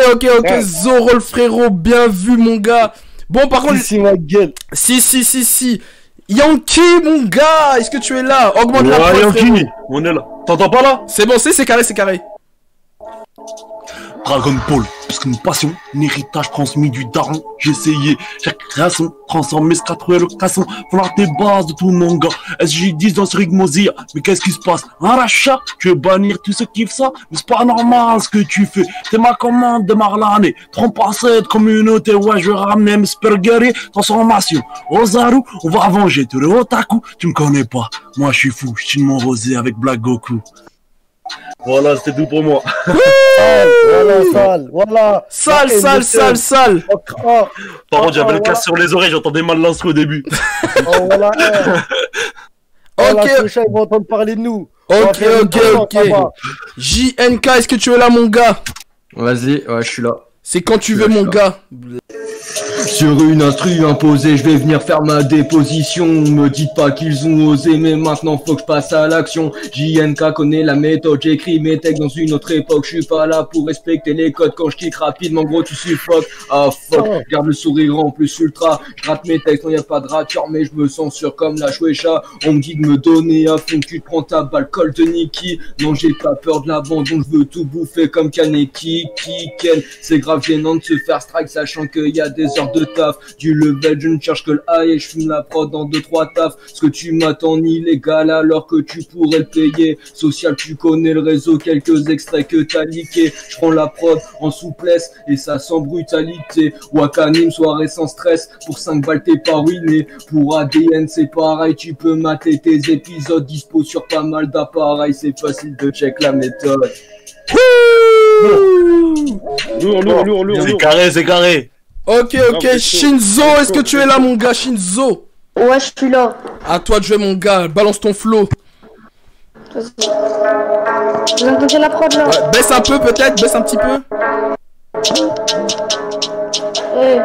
Zoro le frérot, bien vu mon gars. Bon, par contre, Si, ma gueule. si. Yankee, mon gars, est-ce que tu es là? Augmente la Ouais, prod, frérot. Yankee, on est là. T'entends pas là? C'est bon, c'est carré. Dragon Ball, parce que une passion, un héritage transmis du daron. J'ai essayé, chaque création, transformer ce 4 location, voilà tes bases de tout manga. SJ10 dans ce Rigmozia, mais qu'est-ce qui se passe? Un rachat, tu veux bannir tous ceux qui kiffent ça? Mais c'est pas normal ce que tu fais. T'es ma commande de Marlane, trompe cette communauté, ouais, je vais ramener mes spurgeri, transformation. Ozaru, on va venger, tu es otaku, tu me connais pas. Moi je suis fou, je suis mon rosé avec Black Goku. Voilà, c'était tout pour moi. Voilà. Sale. Oh, Par contre, j'avais le casque sur les oreilles, j'entendais mal l'instru au début. voilà. Ok. Ils vont entendre parler de nous. Ok. JNK, est-ce que tu es là, mon gars? Vas-y, ouais, je suis là. C'est quand tu veux, mon gars. Sur une instru imposée, je vais venir faire ma déposition. Me dites pas qu'ils ont osé, mais maintenant faut que je passe à l'action. JNK connaît la méthode, j'écris mes textes dans une autre époque. Je suis pas là pour respecter les codes, quand je kick rapidement, gros tu suffoques. Ah fuck, je garde le sourire en plus ultra. Je rate mes textes, non y a pas de rature, mais je me sens sûr comme la Chouécha. On me dit de me donner à fond, tu te prends ta balle, colle de Nikki. Non j'ai pas peur de l'abandon, je veux tout bouffer comme Kaneki, Ken. C'est grave gênant de se faire strike, sachant qu'il y a des heures de taf. Du level, je ne cherche que le high et je fume la prod dans 2-3 tafs. Ce que tu m'attends illégal alors que tu pourrais le payer. Social, tu connais le réseau, quelques extraits que t'as liqué. Je prends la prod en souplesse et ça sent brutalité. Wakanim, soirée sans stress, pour 5 balles t'es pas ruiné. Pour ADN c'est pareil, tu peux mater tes épisodes dispo sur pas mal d'appareils. C'est facile de check la méthode. Lourd. C'est carré. Ok, Shinzo, est-ce que tu es là, mon gars? Shinzo. Ouais, je suis là. À toi de jouer, mon gars, balance ton flow. Vous entendez la prod là? Ouais, baisse un peu peut-être, baisse un petit peu. Hey.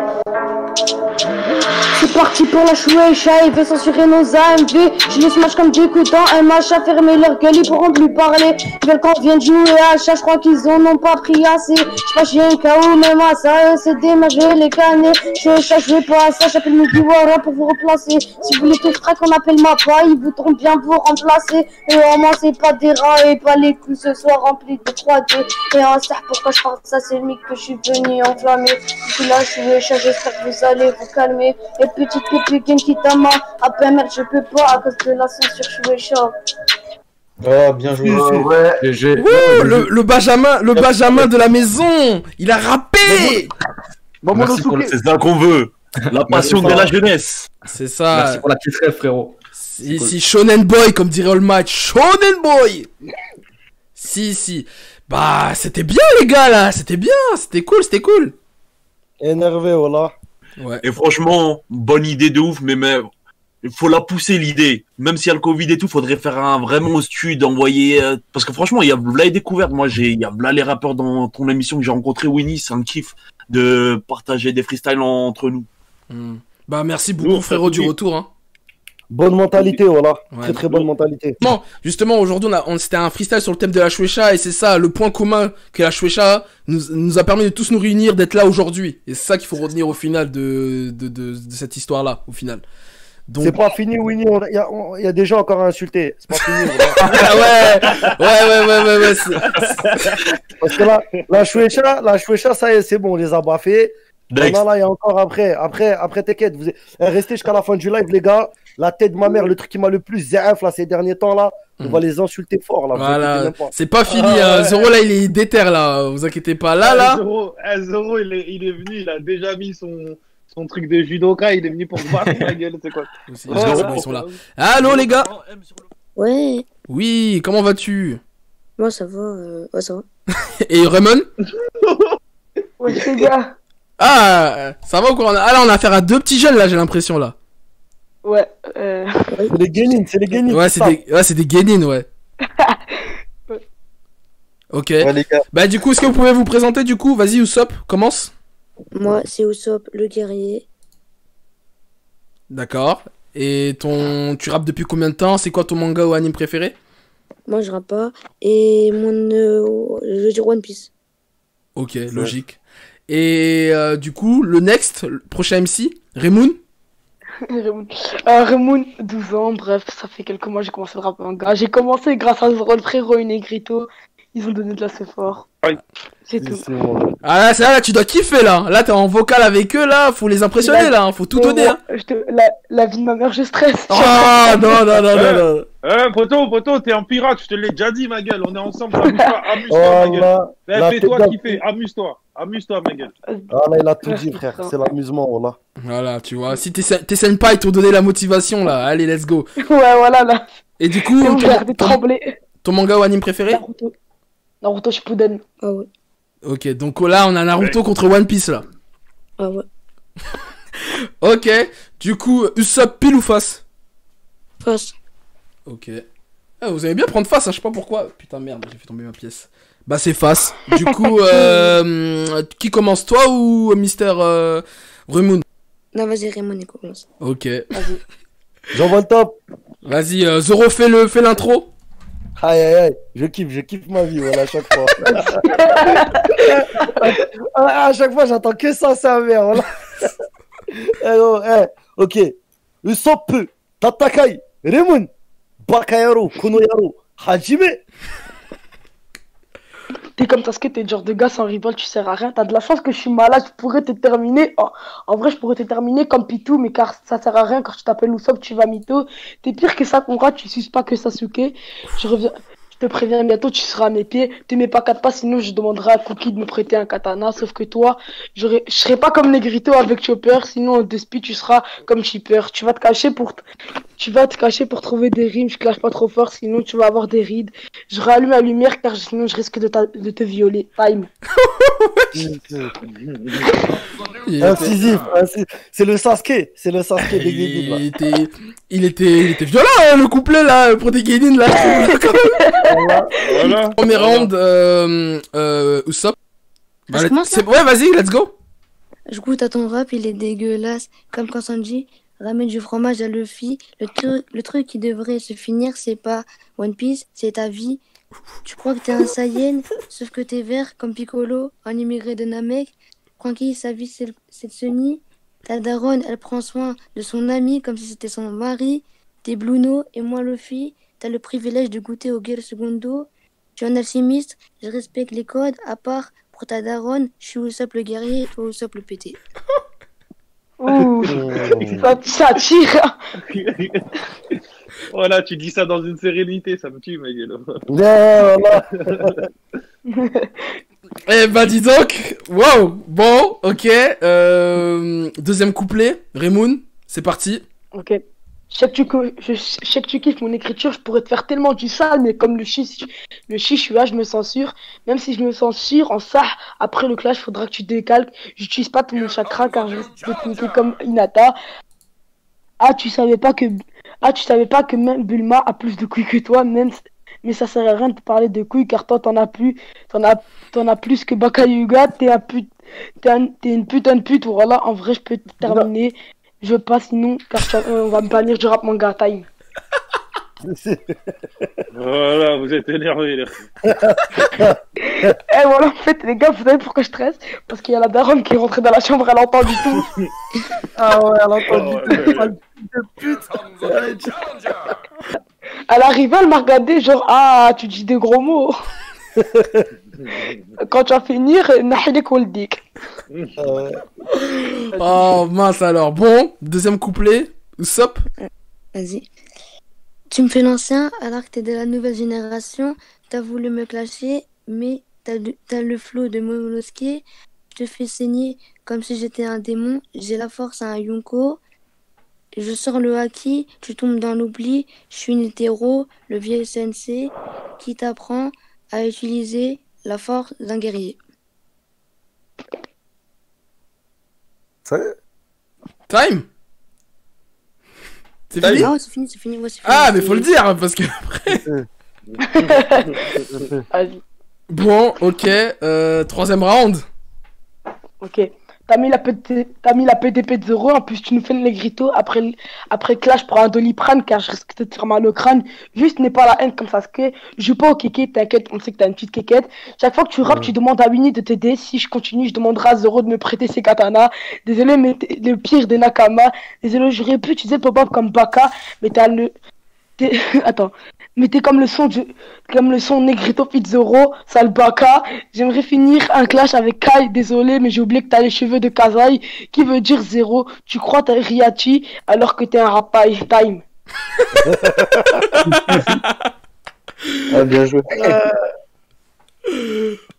parti pour la chouécha, il veut censurer nos AMV. Je les smash comme des coups dans un match à fermer leur gueule, ils pourront plus parler. Ils veulent qu'on vienne jouer à chat, je crois qu'ils en ont pas pris assez. Je pas j'ai un KO, même à ça, c'est des matchs, je vais les canner. Chouécha, je vais pas à ça, j'appelle Mugiwara pour vous replacer. Si vous voulez tout frac, on appelle ma pas, ils voudront bien vous remplacer. Et au moins, c'est pas des rats et pas les coups ce soir remplis de 3D. Et un cerf, pourquoi je parle de ça, c'est le mic que je suis venu enflammer. Je suis là, chouécha, j'espère que vous allez vous calmer. Et petite pépé Genkitama, à peine merde, je peux pas à cause de la censure chouécha. Oh, bien joué. Ouh, le Benjamin de la maison, il a rappé. Merci pour c'est ça qu'on veut. La passion de la jeunesse. C'est ça. Merci pour la petite rêve, frérot. Si Shonen Boy, comme dirait All Might, Shonen Boy. Si. Bah, c'était bien les gars là, c'était bien, c'était cool. Énervé, voilà. Ouais. Et franchement, bonne idée de ouf, mais il faut la pousser l'idée. Même s'il y a le Covid et tout, faudrait faire vraiment stud, envoyer. Parce que franchement, il y a là les découvertes. Moi, il y a là les rappeurs dans ton émission que j'ai rencontré, Winnie, c'est un kiff de partager des freestyles entre nous. Bah, merci beaucoup, frérot, du retour. Hein. Bonne mentalité, voilà. Ouais. Très bonne mentalité. Bon, justement, aujourd'hui, c'était un freestyle sur le thème de la chouécha, et c'est ça, le point commun que la chouécha nous a permis de tous nous réunir, d'être là aujourd'hui. Et c'est ça qu'il faut retenir au final de cette histoire-là, au final. Donc... C'est pas fini, Winnie, il y a des gens encore à insulter. C'est pas fini. ouais. Parce que là, la chouécha, ça y est, c'est bon, on les a baffés. Non, là, il y a encore après, t'inquiète. Restez jusqu'à la fin du live, les gars. La tête de ma mère, le truc qui m'a le plus zéaf là ces derniers temps là, on va les insulter fort là. Voilà, c'est pas fini. Zoro là, il est déter là. Vous inquiétez pas. Là. Zoro, il est venu, il a déjà mis son truc de judoka, il est venu pour se battre la gueule, c'est quoi. Ils sont là. Allô les gars. Ouais. Oui, comment vas-tu? Moi ça va, ouais ça va. Et Raymond? Ouais, les gars. Ah, ça va ou quoi? Ah là, on a affaire à deux petits jeunes là, j'ai l'impression là. Ouais, c'est les guénines, Ouais, c'est des guénines, ouais. Ok. Ouais, les gars. Bah du coup, est-ce que vous pouvez vous présenter du coup? Vas-y, Usopp, commence. Moi, c'est Usopp, le guerrier. D'accord. Et tu rappes depuis combien de temps? C'est quoi ton manga ou anime préféré? Moi, je rappe pas. Et je veux dire One Piece. Ok, logique. Et du coup, le prochain MC, Raymond. Raymond, 12 ans, bref, ça fait quelques mois que j'ai commencé le rap manga. J'ai commencé grâce à Zoro le frérot et Negrito. Ils ont donné de l'assez fort. C'est tout. Ah là, tu dois kiffer là. Là, t'es en vocal avec eux là, faut les impressionner là, faut tout donner. Hein. La vie de ma mère, je stresse. Oh non. Poto, t'es un pirate, je te l'ai déjà dit, ma gueule. On est ensemble, amuse-toi, ma gueule. Fais-toi kiffer, amuse-toi, ma gueule. Ah là, il a tout dit, frère, c'est l'amusement, voilà. Voilà, tu vois, si t'essayes pas, ils t'ont donné la motivation là. Allez, let's go. Ouais, voilà là. Et du coup, ton manga ou anime préféré? Naruto Shippuden. Ah ouais. Ok, donc là, on a Naruto contre One Piece là. Ah ouais. Ok, du coup, Usopp, pile ou face? Face. Ok. Ah, vous allez bien prendre face, hein, je sais pas pourquoi. Putain, merde, j'ai fait tomber ma pièce. Bah, c'est face. Du coup, qui commence, toi ou Mister Raymond? Non, vas-y, Raymond, il commence. Ok. Vas-y. J'envoie le top. Vas-y, Zoro, fais l'intro. Aïe, je kiffe ma vie, voilà, à chaque fois. À chaque fois, j'entends que ça mère, voilà. Ok. Usopp, Tatakai, Raymond, Bakayaro, Konoyaro, Hajime. T'es comme Sasuke, t'es le genre de gars sans rival, tu sers à rien. T'as de la chance que je suis malade, je pourrais te terminer. En vrai, je pourrais te terminer comme Pitou, mais car ça sert à rien. Quand je t'appelle Usopp, tu vas mytho. T'es pire que Sakura, tu suces pas que Sasuke. Je te préviens bientôt, tu seras à mes pieds. Te mets pas 4 pas, sinon je demanderai à Cookie de me prêter un katana. Sauf que toi, je serai pas comme Negrito avec Chopper, sinon de speed tu seras comme Chipper. Tu vas te cacher pour trouver des rimes. Je clash pas trop fort, sinon tu vas avoir des rides. Je rallume la lumière car sinon je risque de te violer. Time. Incisif, c'est le Sasuke des guédines. Il était violent hein, le couplet là pour des guédines là. Voilà. Premier round, Usopp. Ouais, vas-y, let's go. Je goûte à ton rap, il est dégueulasse. Comme quand Sanji ramène du fromage à Luffy. Le truc qui devrait se finir, c'est pas One Piece, c'est ta vie. Tu crois que t'es un Saiyan, sauf que t'es vert comme Piccolo, un immigré de Namek. Tranquille, sa vie c'est de se nier. Ta daronne, elle prend soin de son ami comme si c'était son mari. T'es Bluno et moi Luffy. T'as le privilège de goûter au Gear Segundo. Je suis un alchimiste, je respecte les codes, à part pour ta daronne, je suis Usopp le guerrier et toi Usopp le pété. Ouh, ça tire. Voilà, tu dis ça dans une sérénité, ça me tue, ma gueule. Eh bah dis donc, wow, bon, ok, deuxième couplet, Raymond, c'est parti. Ok. Je sais que tu kiffes mon écriture, je pourrais te faire tellement du sale, mais comme le chi, je suis là, je me censure. Même si je me censure en ça, après le clash, faudra que tu décalques. J'utilise pas tout mon chakra car je peux te niquer comme Hinata. Tu savais pas que même Bulma a plus de couilles que toi, mais ça sert à rien de te parler de couilles car toi t'en as plus que Bakayuga, t'es une putain de pute, voilà, en vrai je peux te terminer. Je veux pas sinon car on va me bannir du rap manga time. Voilà, vous êtes énervés là. Et voilà, en fait les gars, vous savez pourquoi je stresse? Parce qu'il y a la daronne qui est rentrée dans la chambre, elle entend du tout. Ah ouais, elle entend du tout. De pute. Elle arrive, elle m'a regardé genre tu dis des gros mots. Quand tu vas finir, nahlik waldik. Oh mince alors, bon, deuxième couplet, Usopp. Vas-y. Tu me fais l'ancien alors que t'es de la nouvelle génération. T'as voulu me clasher, mais t'as le flow de Momonosuke. Je te fais saigner comme si j'étais un démon. J'ai la force à un Yonko. Je sors le haki, tu tombes dans l'oubli. Je suis une hétéro, le vieil sensei qui t'apprend à utiliser la force d'un guerrier. Time. C'est fini? Ah ouais, c'est fini, c'est fini. Ouais, c'est fini. Ah mais faut le dire parce que après. Bon, ok, troisième round. Ok. T'as mis la PDP de 0, en plus tu nous fais le Negrito, après clash pour un Doliprane car je risque de te faire mal au crâne. Juste n'aie pas la haine comme ça, ce que je joue pas au kéké, t'inquiète, on sait que t'as une petite kékette. Chaque fois que tu rappes, tu demandes à Winnie de t'aider, si je continue, je demanderai à Zoro de me prêter ses katanas. Désolé, mais t'es le pire des Nakama. Désolé, j'aurais pu utiliser Pop-Up comme Baka, mais Attends. Mais t'es comme le son Negrito Pizzoro, sale baka. J'aimerais finir un clash avec Kai, désolé, mais j'ai oublié que t'as les cheveux de Kazai, qui veut dire 0. Tu crois t'as Riachi, alors que t'es un rapaille. Time. Bien joué.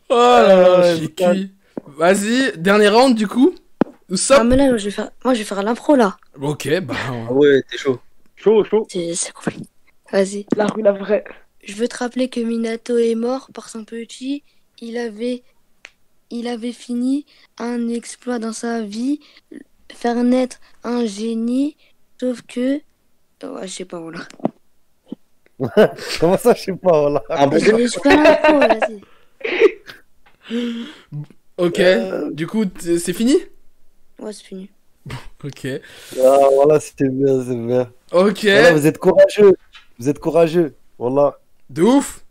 Oh là là, j'ai cuit. Vas-y, dernier round du coup. Ah mais là, moi je vais faire l'impro là. Ok, bah... ouais, t'es chaud. Chaud. C'est compliqué. Vas-y. La rue, la vraie. Je veux te rappeler que Minato est mort par son petit. Il avait fini un exploit dans sa vie, faire naître un génie, sauf que... Oh, je sais pas, voilà. Comment ça, je sais pas, voilà. Je fais l'impro, vas-y. Ok, du coup, c'est fini? Ouais, c'est fini. Ok. Ah, voilà, c'était bien, c'est bien. Ok. Voilà, vous êtes courageux. Vous êtes courageux. Voilà. De ouf.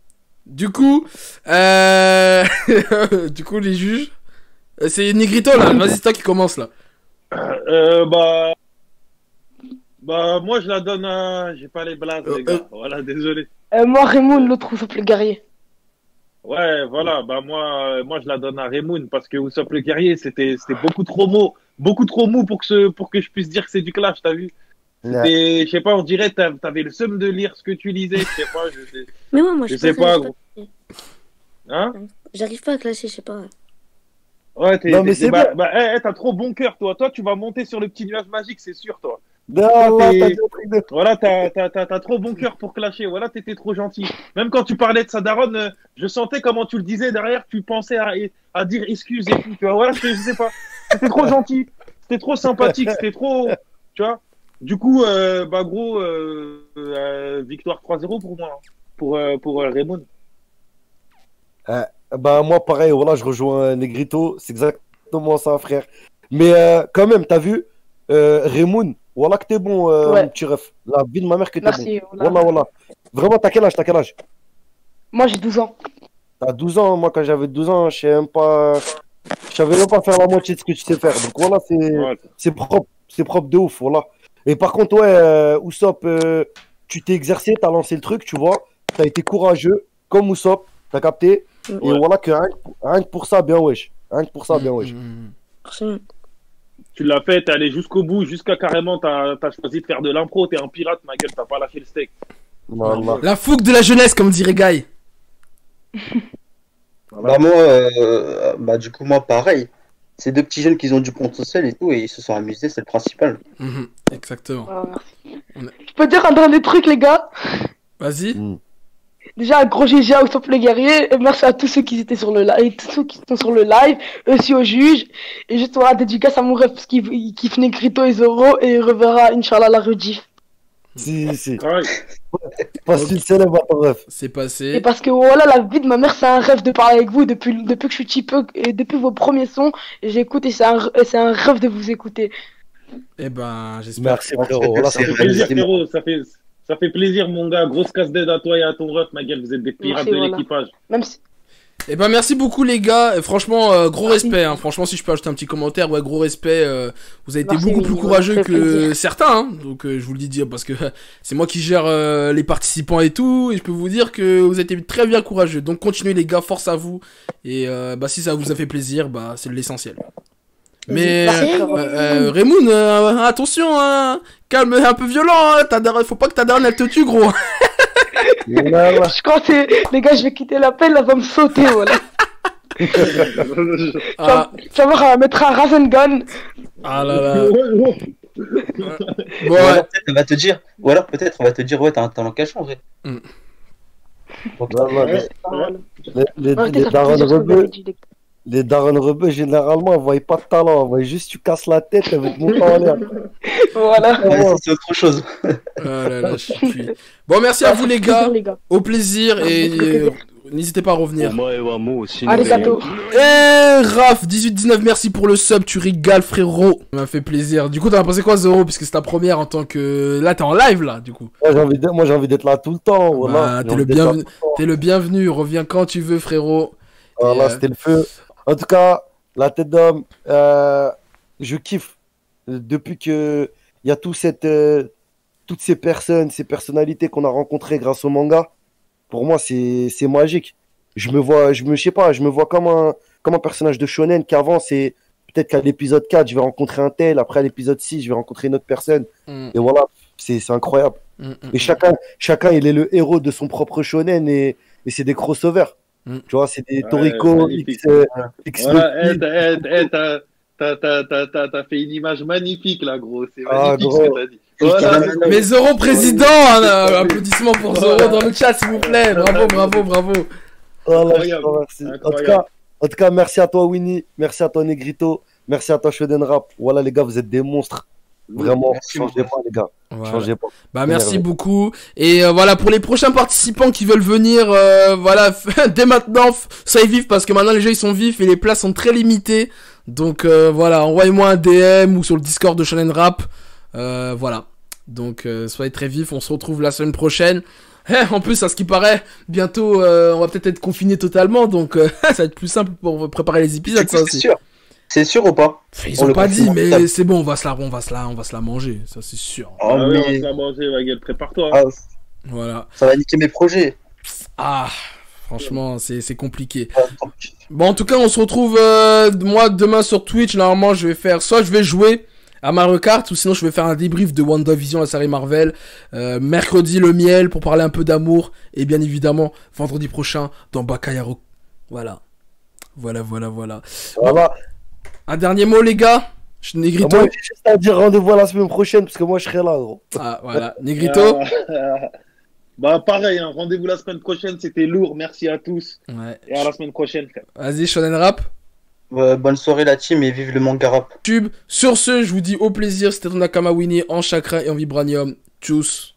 Du coup, du coup, les juges. C'est Negrito là. Vas-y, c'est toi qui commence là. Moi je la donne à. J'ai pas les blagues, les gars. Voilà, désolé. Moi, Raymond, l'autre Usopp le guerrier. Ouais, voilà. Moi je la donne à Raymond parce que Usopp le guerrier, c'était beaucoup trop mou. Beaucoup trop mou pour que je puisse dire que c'est du clash, t'as vu? C'était, je sais pas, on dirait que t'avais le seum de lire ce que tu lisais, je sais pas. Mais moi je sais pas, gros. Hein? J'arrive pas à clasher, je sais pas. Ouais, t'as trop bon cœur, toi. Toi, tu vas monter sur le petit nuage magique, c'est sûr, toi. Non, voilà, t'as trop bon cœur pour clasher. Voilà, t'étais trop gentil. Même quand tu parlais de sa daronne, je sentais comment tu le disais derrière, tu pensais à dire excuse et tout. Tu vois, voilà, je sais pas. C'était trop gentil. C'était trop sympathique. C'était trop. Tu vois. Du coup, gros, victoire 3-0 pour moi. Pour Raymond. Moi, pareil, voilà, je rejoins Negrito. C'est exactement ça, frère. Mais quand même, t'as vu, Raymond, Voilà que t'es bon, Ouais. mon petit ref. La vie de ma mère que t'es Merci, bon. voilà. Voilà, voilà. Vraiment, t'as quel âge? T'as quel âge? Moi, j'ai 12 ans. T'as 12 ans. Moi, quand j'avais 12 ans, je savais même pas faire la moitié de ce que tu sais faire. Donc voilà, c'est propre. C'est propre de ouf, voilà. Et par contre, ouais, Usopp, tu t'es exercé, t'as lancé le truc, tu vois. T'as été courageux, comme Usopp, t'as capté. Et voilà que rien que pour ça, bien wesh. Rien que pour ça, bien wesh. Tu l'as fait, t'es allé jusqu'au bout, jusqu'à carrément, t'as choisi de faire de l'impro, t'es un pirate, ma gueule, t'as pas lâché le steak. La fougue de la jeunesse, comme dirait Guy. Bah moi, bah du coup moi pareil. C'est deux petits jeunes qui ont du compte social et tout et ils se sont amusés, c'est le principal. Exactement. Je peux dire un dernier truc, les gars. Vas-y. Déjà, un gros GG à Usopp les guerriers. Et merci à tous ceux qui étaient sur le live, tous ceux qui sont sur le live, eux aussi aux juges. Et juste voilà, dédicace à mon ref parce qu'il kiffe Negrito et Zoro et il reverra, Inch'Allah, la rediff. Si. Facile, célèbre à ton ref. C'est passé. Et parce que voilà, la vie de ma mère, c'est un rêve de parler avec vous depuis que je suis petit peu et depuis vos premiers sons. J'écoute et c'est un rêve de vous écouter. Eh ben, j'espère. Merci, frérot. Voilà, ça fait plaisir, frérot. Ça fait plaisir, mon gars. Grosse casse d'aide à toi et à ton ref, ma gueule. Vous êtes des pirates Merci, de voilà. l'équipage. Même si... Eh ben, merci beaucoup, les gars. Et franchement, gros respect. Hein. Franchement, si je peux ajouter un petit commentaire, ouais, gros respect. Vous avez été Merci, beaucoup plus Winnie, courageux ça fait que plaisir. certains. Hein. Donc, je vous le dis parce que c'est moi qui gère les participants et tout. Et je peux vous dire que vous avez été très bien courageux. Donc, continuez, les gars. Force à vous. Et bah, si ça vous a fait plaisir, bah, c'est l'essentiel. Mais Raymond, attention, hein. Calme, un peu violent. Hein. Faut pas que ta daronne elle te tue, gros. Je crois que les gars, je vais quitter l'appel, elle va me sauter, voilà. Ça va mettre un Rasengan. Ah là là. Ou alors peut-être on va te dire, ouais, t'as un talent caché en vrai. Les darons rebeux, généralement, ils voient pas de talent. Ils voient juste tu casses la tête avec mon temps en l'air. Voilà. C'est autre chose. Ah là là, je suis... Bon, merci à vous, les gars. Au plaisir. Et n'hésitez pas à revenir. Arigato. Eh, Raph, 18-19, merci pour le sub. Tu rigales, frérot. Ça m'a fait plaisir. Du coup, t'en as pensé quoi, Zoro? Puisque c'est ta première en tant que. Là, t'es en live, là, du coup. Moi, j'ai envie d'être là tout le temps. Voilà. Bah, t'es le bienvenu. Reviens quand tu veux, frérot. Voilà, c'était le feu. En tout cas, la tête d'homme, je kiffe. Depuis que il y a toutes ces personnes, ces personnalités qu'on a rencontrées grâce au manga, pour moi, c'est magique. Je me vois comme un personnage de shonen qu'avant, c'est peut-être qu'à l'épisode 4, je vais rencontrer un tel, après à l'épisode 6, je vais rencontrer une autre personne. Et voilà, c'est incroyable. Et chacun, il est le héros de son propre shonen et c'est des crossovers. Tu vois, c'est des Toriko, X, Voilà, t'as fait une image magnifique là, gros. C'est magnifique ce que t'as dit. Voilà. Mais Zoro président, applaudissements pour Zoro dans le chat, s'il vous plaît. Bravo. Voilà, en tout cas, merci à toi, Winnie. Merci à toi, Negrito. Merci à toi, Shonen Rap. Voilà, les gars, vous êtes des monstres. Vraiment, changez pas, les gars. Voilà. Changez pas. Bah, merci beaucoup. Et voilà, pour les prochains participants qui veulent venir, voilà, dès maintenant, soyez vifs parce que maintenant les jeux ils sont vifs et les places sont très limitées. Donc voilà, envoyez-moi un DM ou sur le Discord de Shonen Rap. Voilà. Donc soyez très vifs, on se retrouve la semaine prochaine. En plus, à ce qui paraît, bientôt on va peut-être être confinés totalement, donc ça va être plus simple pour préparer les épisodes, ça aussi. C'est sûr ou pas? Ils ont pas dit, mais c'est bon, on va se la manger, ça c'est sûr. Ah oui, on va se la manger, ma gueule, prépare-toi. Ah, voilà. Ça va niquer mes projets. Ah, franchement, c'est compliqué. Bon, en tout cas, on se retrouve moi demain sur Twitch. Normalement, je vais jouer à Mario Kart, ou sinon je vais faire un débrief de WandaVision, la série Marvel. Mercredi, le miel pour parler un peu d'amour, et bien évidemment vendredi prochain dans Bakayaro. Voilà. Bon, un dernier mot, les gars. Negrito. Moi, j'ai juste à dire rendez-vous à la semaine prochaine parce que moi je serai là, gros. Ah, voilà. Negrito. Bah pareil, hein, rendez-vous la semaine prochaine, c'était lourd, merci à tous. Ouais. Et à la semaine prochaine, frère. Vas-y, Shonen Rap. Bonne soirée la team et vive le manga rap. Sur ce, je vous dis au plaisir, c'était ton Nakama Winnie en chakra et en vibranium. Tchuss.